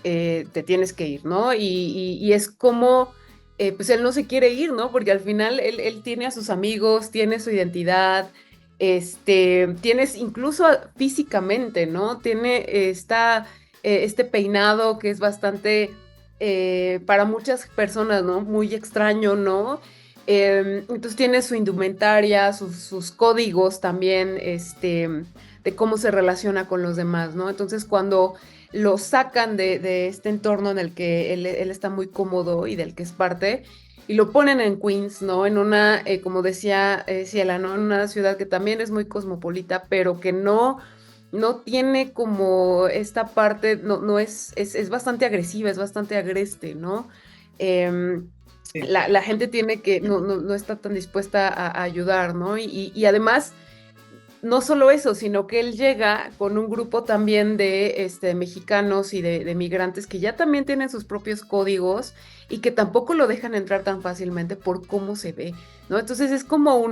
Te tienes que ir, ¿no? Y es como, pues él no se quiere ir, ¿no? Porque al final él tiene a sus amigos, tiene su identidad, tienes incluso físicamente, ¿no? Tiene este peinado que es bastante, para muchas personas, ¿no? Muy extraño, ¿no? Entonces tiene su indumentaria, sus códigos también, de cómo se relaciona con los demás, ¿no? Entonces cuando lo sacan de este entorno en el que él está muy cómodo y del que es parte, y lo ponen en Queens, ¿no? En una, como decía Ciela, ¿no? En una ciudad que también es muy cosmopolita, pero que no tiene como esta parte, no es bastante agresiva, es bastante agreste, ¿no? Sí. La gente tiene que, no está tan dispuesta a ayudar, ¿no? Y además no solo eso, sino que él llega con un grupo también de mexicanos y de migrantes que ya también tienen sus propios códigos y que tampoco lo dejan entrar tan fácilmente por cómo se ve, ¿no? Entonces es como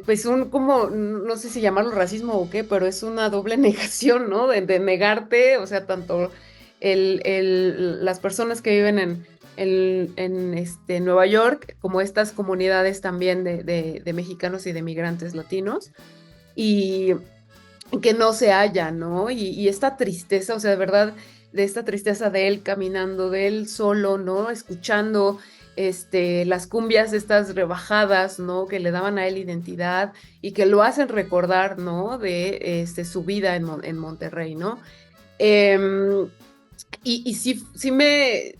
pues como, no sé si llamarlo racismo o qué, pero es una doble negación, ¿no? De negarte, o sea, tanto las personas que viven en Nueva York, como estas comunidades también de mexicanos y de migrantes latinos, y que no se halla, ¿no? Y esta tristeza, o sea, de verdad, de esta tristeza de él caminando, de él solo, ¿no? Escuchando las cumbias estas rebajadas, ¿no? Que le daban a él identidad y que lo hacen recordar, ¿no? De su vida en Monterrey, ¿no? Em, y sí me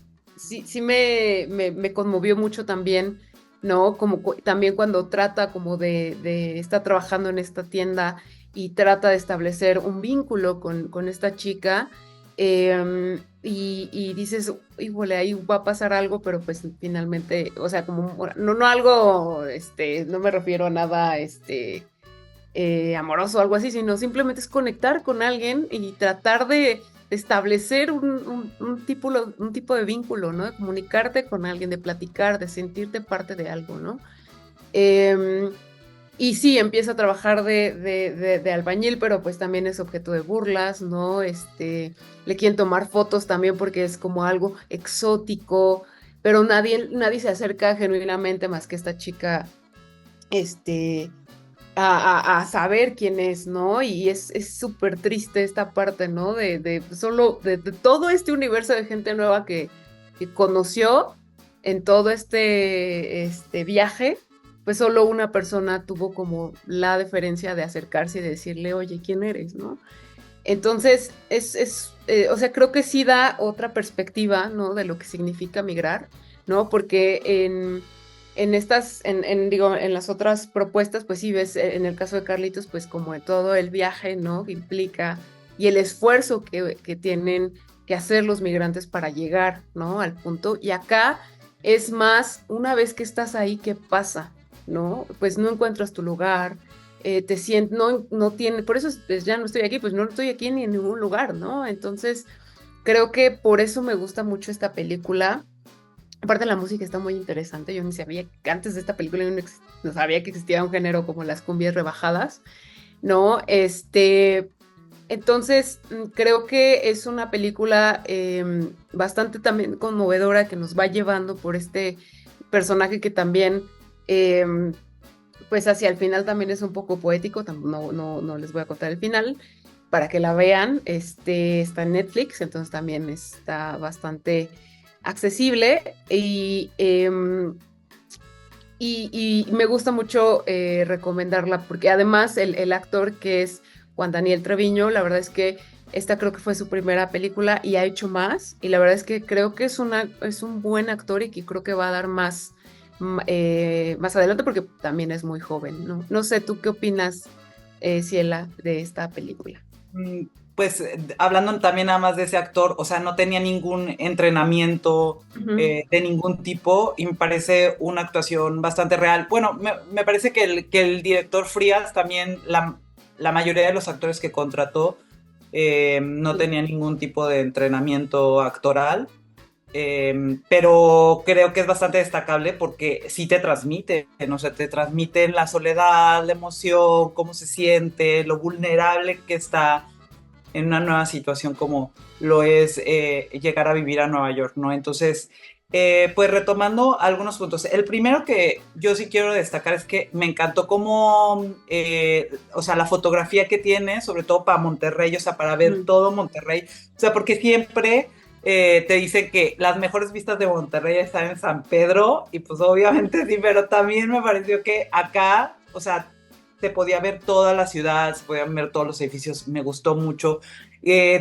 conmovió mucho también, ¿no? Como también cuando trata como está trabajando en esta tienda y trata de establecer un vínculo con esta chica, y dices, híjole, ahí va a pasar algo, pero pues finalmente, o sea, como, no algo, no me refiero a nada, amoroso o algo así, sino simplemente es conectar con alguien y tratar de establecer un tipo de vínculo, ¿no? De comunicarte con alguien, de platicar, de sentirte parte de algo, ¿no? Y sí, empieza a trabajar de albañil, pero pues también es objeto de burlas, ¿no? Le quieren tomar fotos también porque es como algo exótico, pero nadie se acerca genuinamente más que esta chica, a saber quién es, ¿no? Y es súper triste esta parte, ¿no? De solo, de todo este universo de gente nueva que conoció en todo este viaje, pues solo una persona tuvo como la deferencia de acercarse y de decirle, oye, ¿quién eres, no? Entonces, o sea, creo que sí da otra perspectiva, ¿no? De lo que significa migrar, ¿no? Porque digo, en las otras propuestas, pues sí ves, en el caso de Carlitos, pues como todo el viaje, ¿no? Que implica y el esfuerzo que tienen que hacer los migrantes para llegar, ¿no? Al punto. Y acá es más, una vez que estás ahí, ¿qué pasa? ¿No? Pues no encuentras tu lugar, te sientes, no tiene, por eso pues, ya no estoy aquí, pues no estoy aquí ni en ningún lugar, ¿no? Entonces, creo que por eso me gusta mucho esta película. Aparte la música está muy interesante, yo ni sabía que antes de esta película yo no sabía que existía un género como las cumbias rebajadas, ¿no? Entonces, creo que es una película bastante también conmovedora que nos va llevando por este personaje que también, pues hacia el final también es un poco poético, no les voy a contar el final, para que la vean, está en Netflix, entonces también está bastante accesible y me gusta mucho recomendarla porque además el actor que es Juan Daniel Treviño, la verdad es que esta creo que fue su primera película y ha hecho más y la verdad es que creo que es un buen actor y que creo que va a dar más adelante porque también es muy joven, ¿no? No sé, ¿tú qué opinas, Ciela, de esta película? Pues hablando también nada más de ese actor, o sea, no tenía ningún entrenamiento de ningún tipo y me parece una actuación bastante real. Bueno, me parece que el director Frías también, la mayoría de los actores que contrató no tenía ningún tipo de entrenamiento actoral. Pero creo que es bastante destacable porque sí te transmite, no sé, te transmite la soledad, la emoción, cómo se siente, lo vulnerable que está en una nueva situación como lo es llegar a vivir a Nueva York, ¿no? Entonces, pues retomando algunos puntos. El primero que yo sí quiero destacar es que me encantó cómo, o sea, la fotografía que tiene, sobre todo para Monterrey, o sea, para ver todo Monterrey, o sea, porque siempre te dicen que las mejores vistas de Monterrey están en San Pedro, y pues obviamente sí, pero también me pareció que acá, o sea, se podía ver toda la ciudad, se podían ver todos los edificios, me gustó mucho,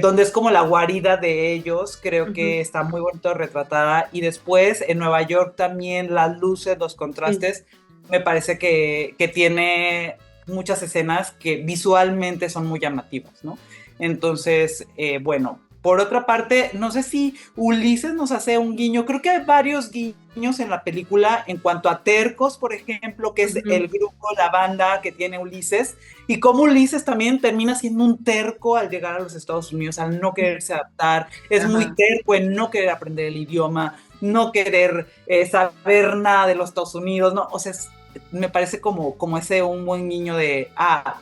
donde es como la guarida de ellos, creo que está muy bonito retratada, y después en Nueva York también las luces, los contrastes, me parece que tiene muchas escenas que visualmente son muy llamativas, ¿no? Entonces, bueno, por otra parte, no sé si Ulises nos hace un guiño, creo que hay varios guiños en la película en cuanto a Tercos, por ejemplo, que es el grupo, la banda que tiene Ulises, y cómo Ulises también termina siendo un terco al llegar a los Estados Unidos, al no quererse adaptar, es muy terco en no querer aprender el idioma, no querer saber nada de los Estados Unidos, ¿no? O sea, me parece como ese un buen guiño de,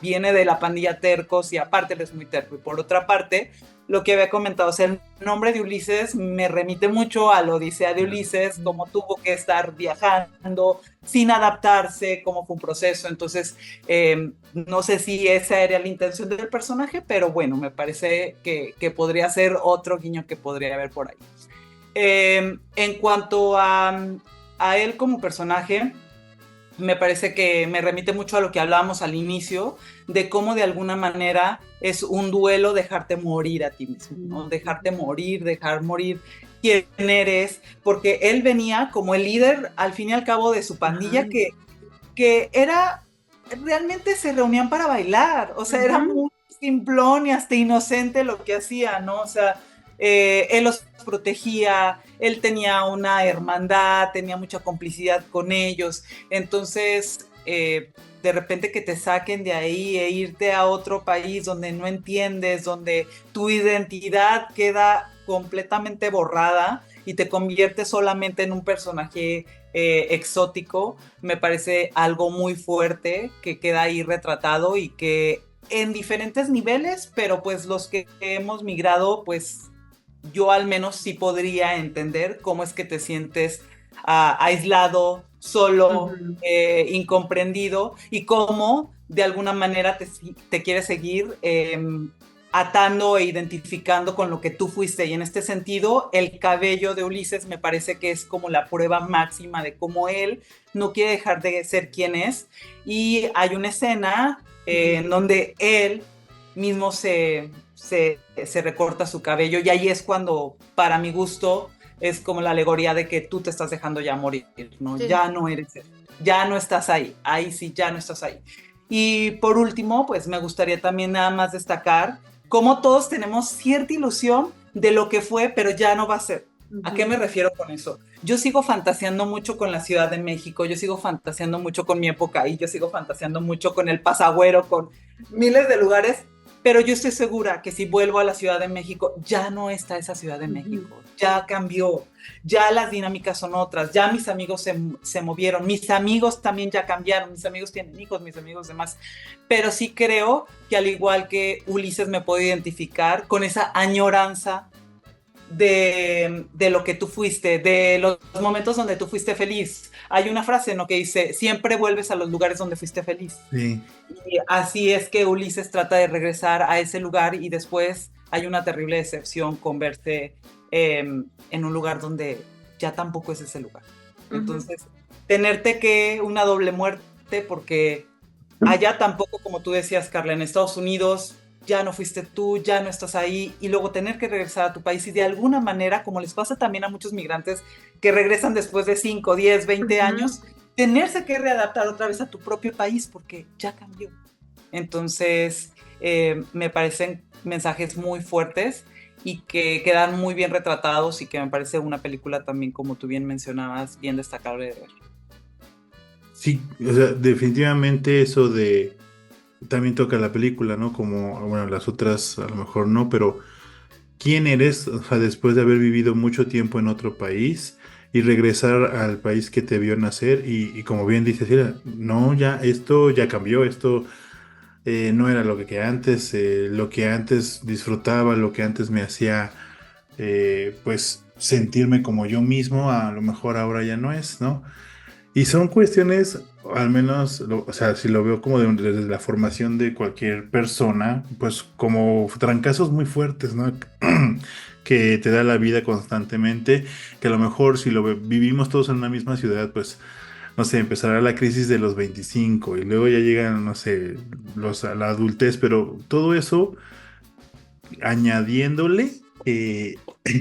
viene de la pandilla Tercos y aparte él es muy terco, y por otra parte, lo que había comentado, o sea, el nombre de Ulises me remite mucho a la Odisea de Ulises, cómo tuvo que estar viajando sin adaptarse, cómo fue un proceso. Entonces, no sé si esa era la intención del personaje, pero bueno, me parece que podría ser otro guiño que podría haber por ahí. En cuanto a él como personaje, me parece que me remite mucho a lo que hablábamos al inicio, de cómo de alguna manera es un duelo dejarte morir a ti mismo, ¿no? Dejarte morir, dejar morir quién eres, porque él venía como el líder al fin y al cabo de su pandilla, que era, realmente se reunían para bailar, o sea, era muy simplón y hasta inocente lo que hacía, ¿no? O sea, él los protegía, él tenía una hermandad, tenía mucha complicidad con ellos, entonces de repente que te saquen de ahí e irte a otro país donde no entiendes, donde tu identidad queda completamente borrada y te conviertes solamente en un personaje exótico, me parece algo muy fuerte que queda ahí retratado y que en diferentes niveles, pero pues los que hemos migrado, pues yo al menos sí podría entender cómo es que te sientes aislado, solo, incomprendido, y cómo de alguna manera te quieres seguir atando e identificando con lo que tú fuiste. Y en este sentido, el cabello de Ulises me parece que es como la prueba máxima de cómo él no quiere dejar de ser quien es. Y hay una escena en donde él mismo se recorta su cabello, y ahí es cuando, para mi gusto, es como la alegoría de que tú te estás dejando ya morir, ¿no? Sí. Ya no eres él, ya no estás ahí sí, ya no estás ahí. Y por último, pues me gustaría también nada más destacar cómo todos tenemos cierta ilusión de lo que fue, pero ya no va a ser. ¿A qué me refiero con eso? Yo sigo fantaseando mucho con la Ciudad de México, yo sigo fantaseando mucho con mi época ahí, yo sigo fantaseando mucho con el Pasagüero, con miles de lugares, pero yo estoy segura que si vuelvo a la Ciudad de México, ya no está esa Ciudad de México, ya cambió. ya las dinámicas son otras, ya mis amigos se movieron, mis amigos también ya cambiaron, mis amigos tienen hijos, mis amigos demás, pero sí creo que al igual que Ulises me puedo identificar con esa añoranza de lo que tú fuiste, de los momentos donde tú fuiste feliz. Hay una frase, ¿no?, que dice, siempre vuelves a los lugares donde fuiste feliz. Sí. Y así es que Ulises trata de regresar a ese lugar y después hay una terrible decepción con verse en un lugar donde ya tampoco es ese lugar. Entonces, tenerte que una doble muerte porque allá tampoco, como tú decías, Carla, en Estados Unidos ya no fuiste tú, ya no estás ahí, y luego tener que regresar a tu país y de alguna manera, como les pasa también a muchos migrantes que regresan después de 5, 10, 20 años, tenerse que readaptar otra vez a tu propio país porque ya cambió. Entonces, me parecen mensajes muy fuertes y que quedan muy bien retratados y que me parece una película también, como tú bien mencionabas, bien destacable de ver. Sí, o sea, definitivamente eso de también toca la película, ¿no? Como, bueno, las otras a lo mejor no, pero ¿quién eres? O sea, después de haber vivido mucho tiempo en otro país y regresar al país que te vio nacer y como bien dices, mira, no, ya esto ya cambió, esto no era lo que antes disfrutaba, lo que antes me hacía, pues, sentirme como yo mismo, a lo mejor ahora ya no es, ¿no? Y son cuestiones, al menos, o sea, si lo veo como desde la formación de cualquier persona, pues como trancazos muy fuertes, ¿no? Que te da la vida constantemente, que a lo mejor si vivimos todos en una misma ciudad, pues, no sé, empezará la crisis de los 25 y luego ya llegan, no sé, a la adultez, pero todo eso añadiéndole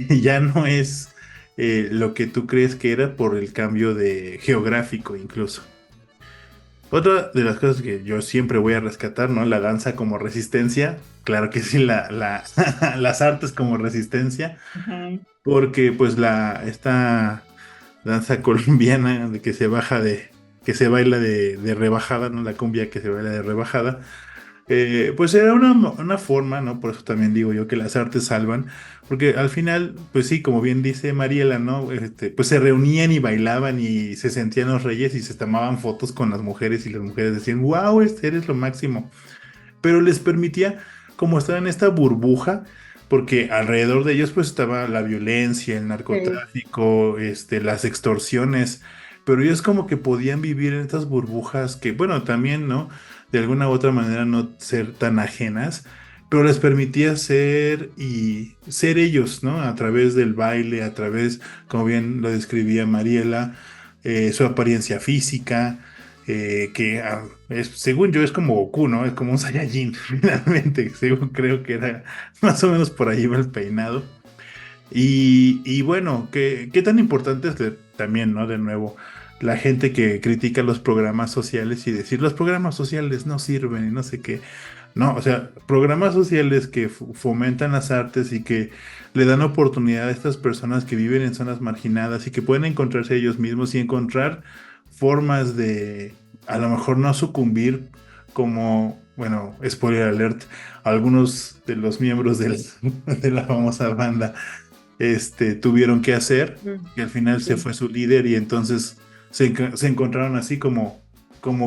ya no es lo que tú crees que era por el cambio de geográfico incluso. Otra de las cosas que yo siempre voy a rescatar, ¿no? La danza como resistencia. Claro que sí, las artes como resistencia. Porque pues esta danza colombiana de que se baila de rebajada, ¿no? La cumbia que se baila de rebajada. Pues era una forma, ¿no? Por eso también digo yo que las artes salvan, porque al final, pues sí, como bien dice Mariela, ¿no? Pues se reunían y bailaban y se sentían los reyes y se tomaban fotos con las mujeres y las mujeres decían, wow, eres lo máximo. Pero les permitía como estar en esta burbuja, porque alrededor de ellos pues estaba la violencia, el narcotráfico, las extorsiones, pero ellos como que podían vivir en estas burbujas que, bueno, también, ¿no? De alguna u otra manera no ser tan ajenas, pero les permitía ser ellos, ¿no? A través del baile, a través, como bien lo describía Mariela, su apariencia física, que según yo es como Goku, ¿no? Es como un Saiyajin, finalmente, según creo que era más o menos por ahí va el peinado. Y bueno, ¿qué tan importante es también, ¿no? De nuevo, la gente que critica los programas sociales y decir los programas sociales no sirven y no sé qué. No, o sea, programas sociales que fomentan las artes y que le dan oportunidad a estas personas que viven en zonas marginadas y que pueden encontrarse ellos mismos y encontrar formas de, a lo mejor no sucumbir como, bueno, spoiler alert, algunos de los miembros de la famosa banda tuvieron que hacer, y al final se fue su líder y entonces se encontraron así como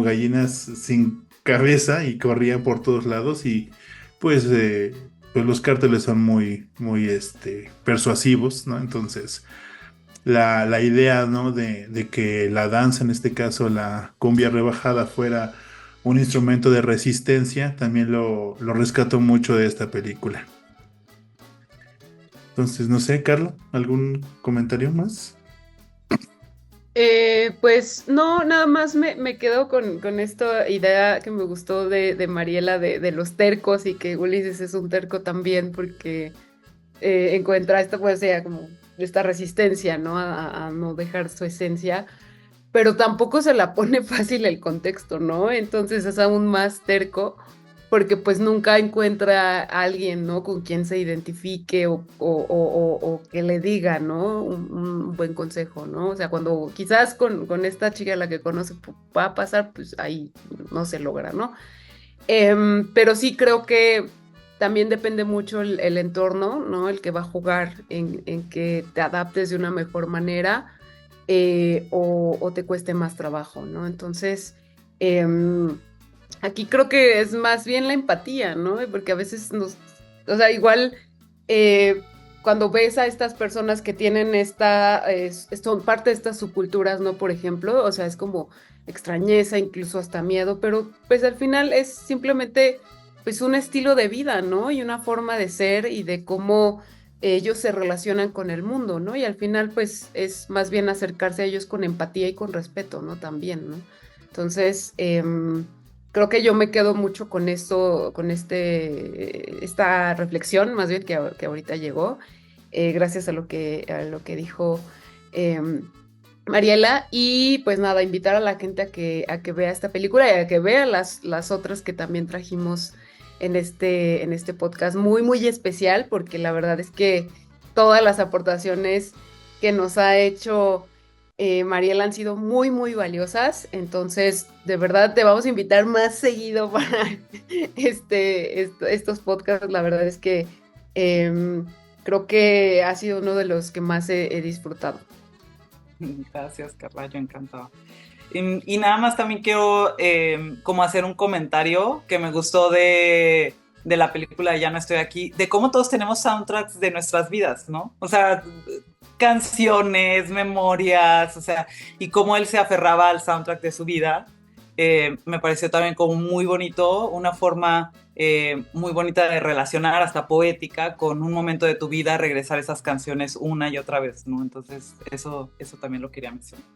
gallinas sin cabeza y corrían por todos lados y pues los cárteles son muy, muy persuasivos, ¿no? Entonces la idea, ¿no? de que la danza, en este caso la cumbia rebajada, fuera un instrumento de resistencia, también lo rescato mucho de esta película. Entonces, no sé, Carla, ¿algún comentario más? Pues no, nada más me quedo con esta idea que me gustó de Mariela de los tercos y que Ulises es un terco también porque encuentra esta, pues, como esta resistencia, ¿no? A no dejar su esencia, pero tampoco se la pone fácil el contexto, ¿no? Entonces es aún más terco porque pues nunca encuentra a alguien, ¿no? Con quien se identifique o que le diga, ¿no? Un buen consejo, ¿no? O sea, cuando quizás con esta chica a la que conoce va a pasar, pues ahí no se logra, ¿no? Pero sí creo que también depende mucho el entorno, ¿no? El que va a jugar en que te adaptes de una mejor manera o te cueste más trabajo, ¿no? Entonces, aquí creo que es más bien la empatía, ¿no? Porque a veces o sea, igual cuando ves a estas personas que tienen son parte de estas subculturas, ¿no? Por ejemplo, o sea, es como extrañeza, incluso hasta miedo, pero pues al final es simplemente pues un estilo de vida, ¿no? Y una forma de ser y de cómo ellos se relacionan con el mundo, ¿no? Y al final pues es más bien acercarse a ellos con empatía y con respeto, ¿no? También, ¿no? Entonces, creo que yo me quedo mucho con esto, con esta reflexión, más bien que ahorita llegó, gracias a lo que dijo Mariela. Y pues nada, invitar a la gente a que vea esta película y a que vea las otras que también trajimos en este podcast muy, muy especial, porque la verdad es que todas las aportaciones que nos ha hecho Mariela han sido muy, muy valiosas. Entonces, de verdad, te vamos a invitar más seguido para estos podcasts. La verdad es que creo que ha sido uno de los que más he disfrutado. Gracias, Carla, yo encantado. Y nada más también quiero como hacer un comentario que me gustó de la película Ya no estoy aquí, de cómo todos tenemos soundtracks de nuestras vidas, ¿no? O sea, canciones, memorias, o sea, y cómo él se aferraba al soundtrack de su vida. Me pareció también como muy bonito, una forma muy bonita de relacionar, hasta poética, con un momento de tu vida, regresar esas canciones una y otra vez, ¿no? Entonces, eso también lo quería mencionar.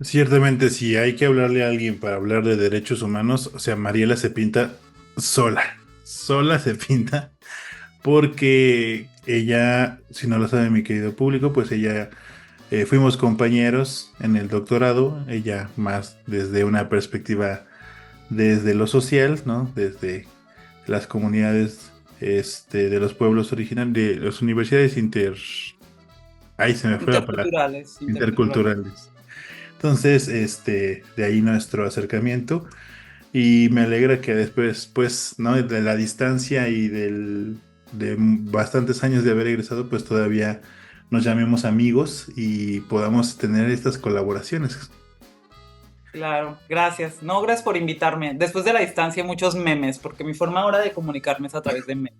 Ciertamente, si hay que hablarle a alguien para hablar de derechos humanos, o sea, Mariela se pinta sola se pinta, porque ella, si no lo sabe mi querido público, pues ella fuimos compañeros en el doctorado, ella más desde una perspectiva desde lo social, ¿no? Desde las comunidades de los pueblos originales, de las universidades ahí se me fue la palabra. Interculturales. Entonces, de ahí nuestro acercamiento. Y me alegra que después, pues, ¿no? De la distancia y de bastantes años de haber egresado, pues todavía nos llamemos amigos y podamos tener estas colaboraciones. Claro, gracias. No, gracias por invitarme. Después de la distancia, muchos memes, porque mi forma ahora de comunicarme es a través de memes.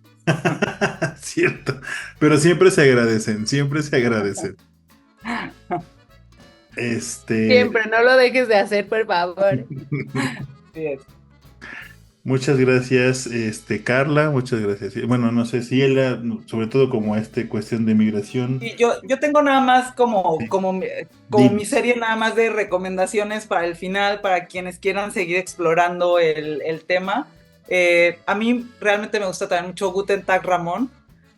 Cierto, pero siempre se agradecen, siempre se agradecen. Siempre, no lo dejes de hacer, por favor. Sí es. Muchas gracias, Carla, muchas gracias. Bueno, no sé si ella, sobre todo como cuestión de migración. Y yo tengo nada más como mi serie nada más de recomendaciones para el final, para quienes quieran seguir explorando el tema. A mí realmente me gusta también mucho Guten Tag Ramón,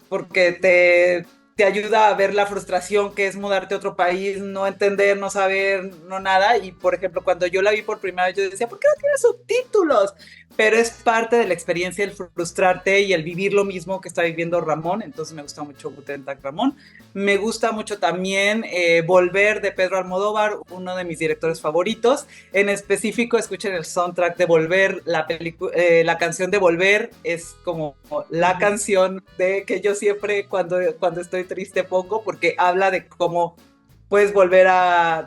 porque te ayuda a ver la frustración que es mudarte a otro país, no entender, no saber, no nada. Y por ejemplo, cuando yo la vi por primera vez, yo decía, ¿por qué no tiene subtítulos? Pero es parte de la experiencia el frustrarte y el vivir lo mismo que está viviendo Ramón. Entonces me gusta mucho Guten Tag Ramón. Me gusta mucho también Volver, de Pedro Almodóvar, uno de mis directores favoritos. En específico, escuchen el soundtrack de Volver. La canción de Volver es como la canción que yo siempre cuando estoy triste pongo, porque habla de cómo puedes volver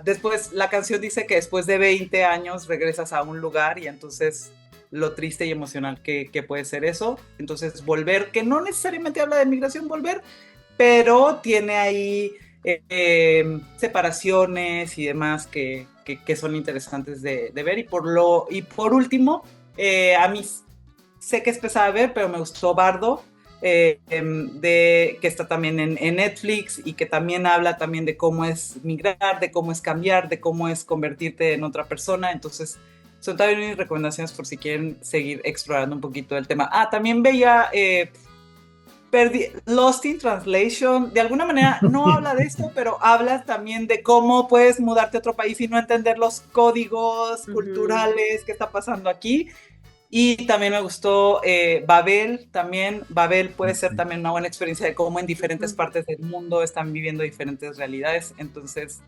después, la canción dice que después de 20 años regresas a un lugar, y entonces lo triste y emocional que puede ser eso. Entonces Volver, que no necesariamente habla de migración, Volver, pero tiene ahí separaciones y demás que son interesantes de ver. Y por último, a mí sé que es pesada de ver, pero me gustó Bardo, que está también en Netflix, y que también habla también de cómo es migrar, de cómo es cambiar, de cómo es convertirte en otra persona. Entonces son también mis recomendaciones por si quieren seguir explorando un poquito el tema. También veía Lost in Translation. De alguna manera no habla de esto, pero habla también de cómo puedes mudarte a otro país y no entender los códigos culturales que está pasando aquí. Y también me gustó Babel. También Babel puede ser también una buena experiencia de cómo en diferentes partes del mundo están viviendo diferentes realidades. Entonces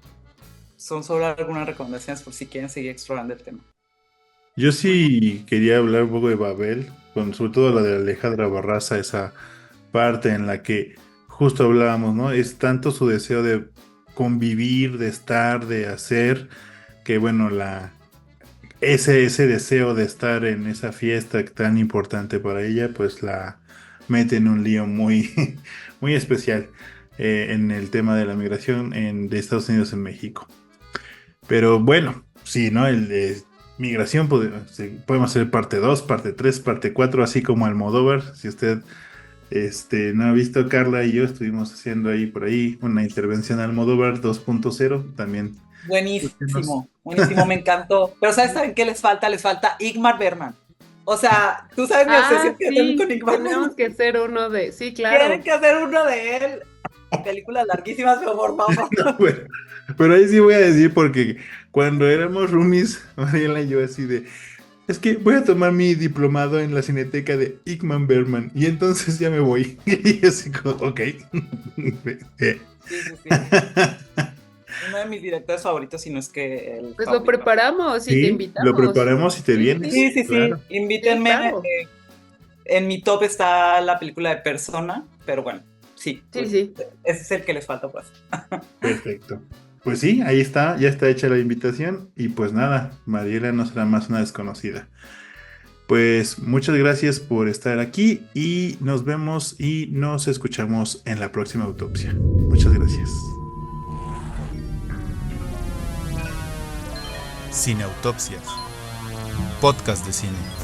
son solo algunas recomendaciones por si quieren seguir explorando el tema. Yo sí quería hablar un poco de Babel, con sobre todo la de Alejandra Barraza, esa parte en la que justo hablábamos, ¿no? Es tanto su deseo de convivir, de estar, de hacer, que bueno, ese deseo de estar en esa fiesta tan importante para ella, pues la mete en un lío muy, muy especial en el tema de la migración de Estados Unidos en México. Pero bueno, sí, ¿no? El de migración sí, podemos hacer parte 2, parte 3, parte 4, así como Almodóvar. Si usted no ha visto, Carla y yo estuvimos haciendo ahí por ahí una intervención a Almodóvar 2.0 también. Buenísimo, buenísimo, me encantó. Pero ¿sabes también qué les falta? Les falta Ingmar Bergman. O sea, tú sabes mi obsesión que tengo con Ingmar tenemos Bergman. que hacer uno de... Sí, claro. Tienen que hacer uno de él. Películas larguísimas, pero por favor. No, pero ahí sí voy a decir, porque cuando éramos roomies, Mariela y yo así de... Es que voy a tomar mi diplomado en la Cineteca de Ingmar Bergman y entonces ya me voy. Y así como, ok. Sí. Uno de mis directores favoritos, si no es que el Pues favorito. lo preparamos y Sí, te invitamos. lo preparamos y te vienes. Sí. Claro. Invítenme. Sí, claro. En mi top está la película de Persona, pero bueno, sí. Sí. Ese es el que les falta, pues. Perfecto. Pues sí, ahí está, ya está hecha la invitación y pues nada, Mariela no será más una desconocida. Pues muchas gracias por estar aquí y nos vemos y nos escuchamos en la próxima autopsia. Muchas gracias. Cineautopsias. Podcast de cine.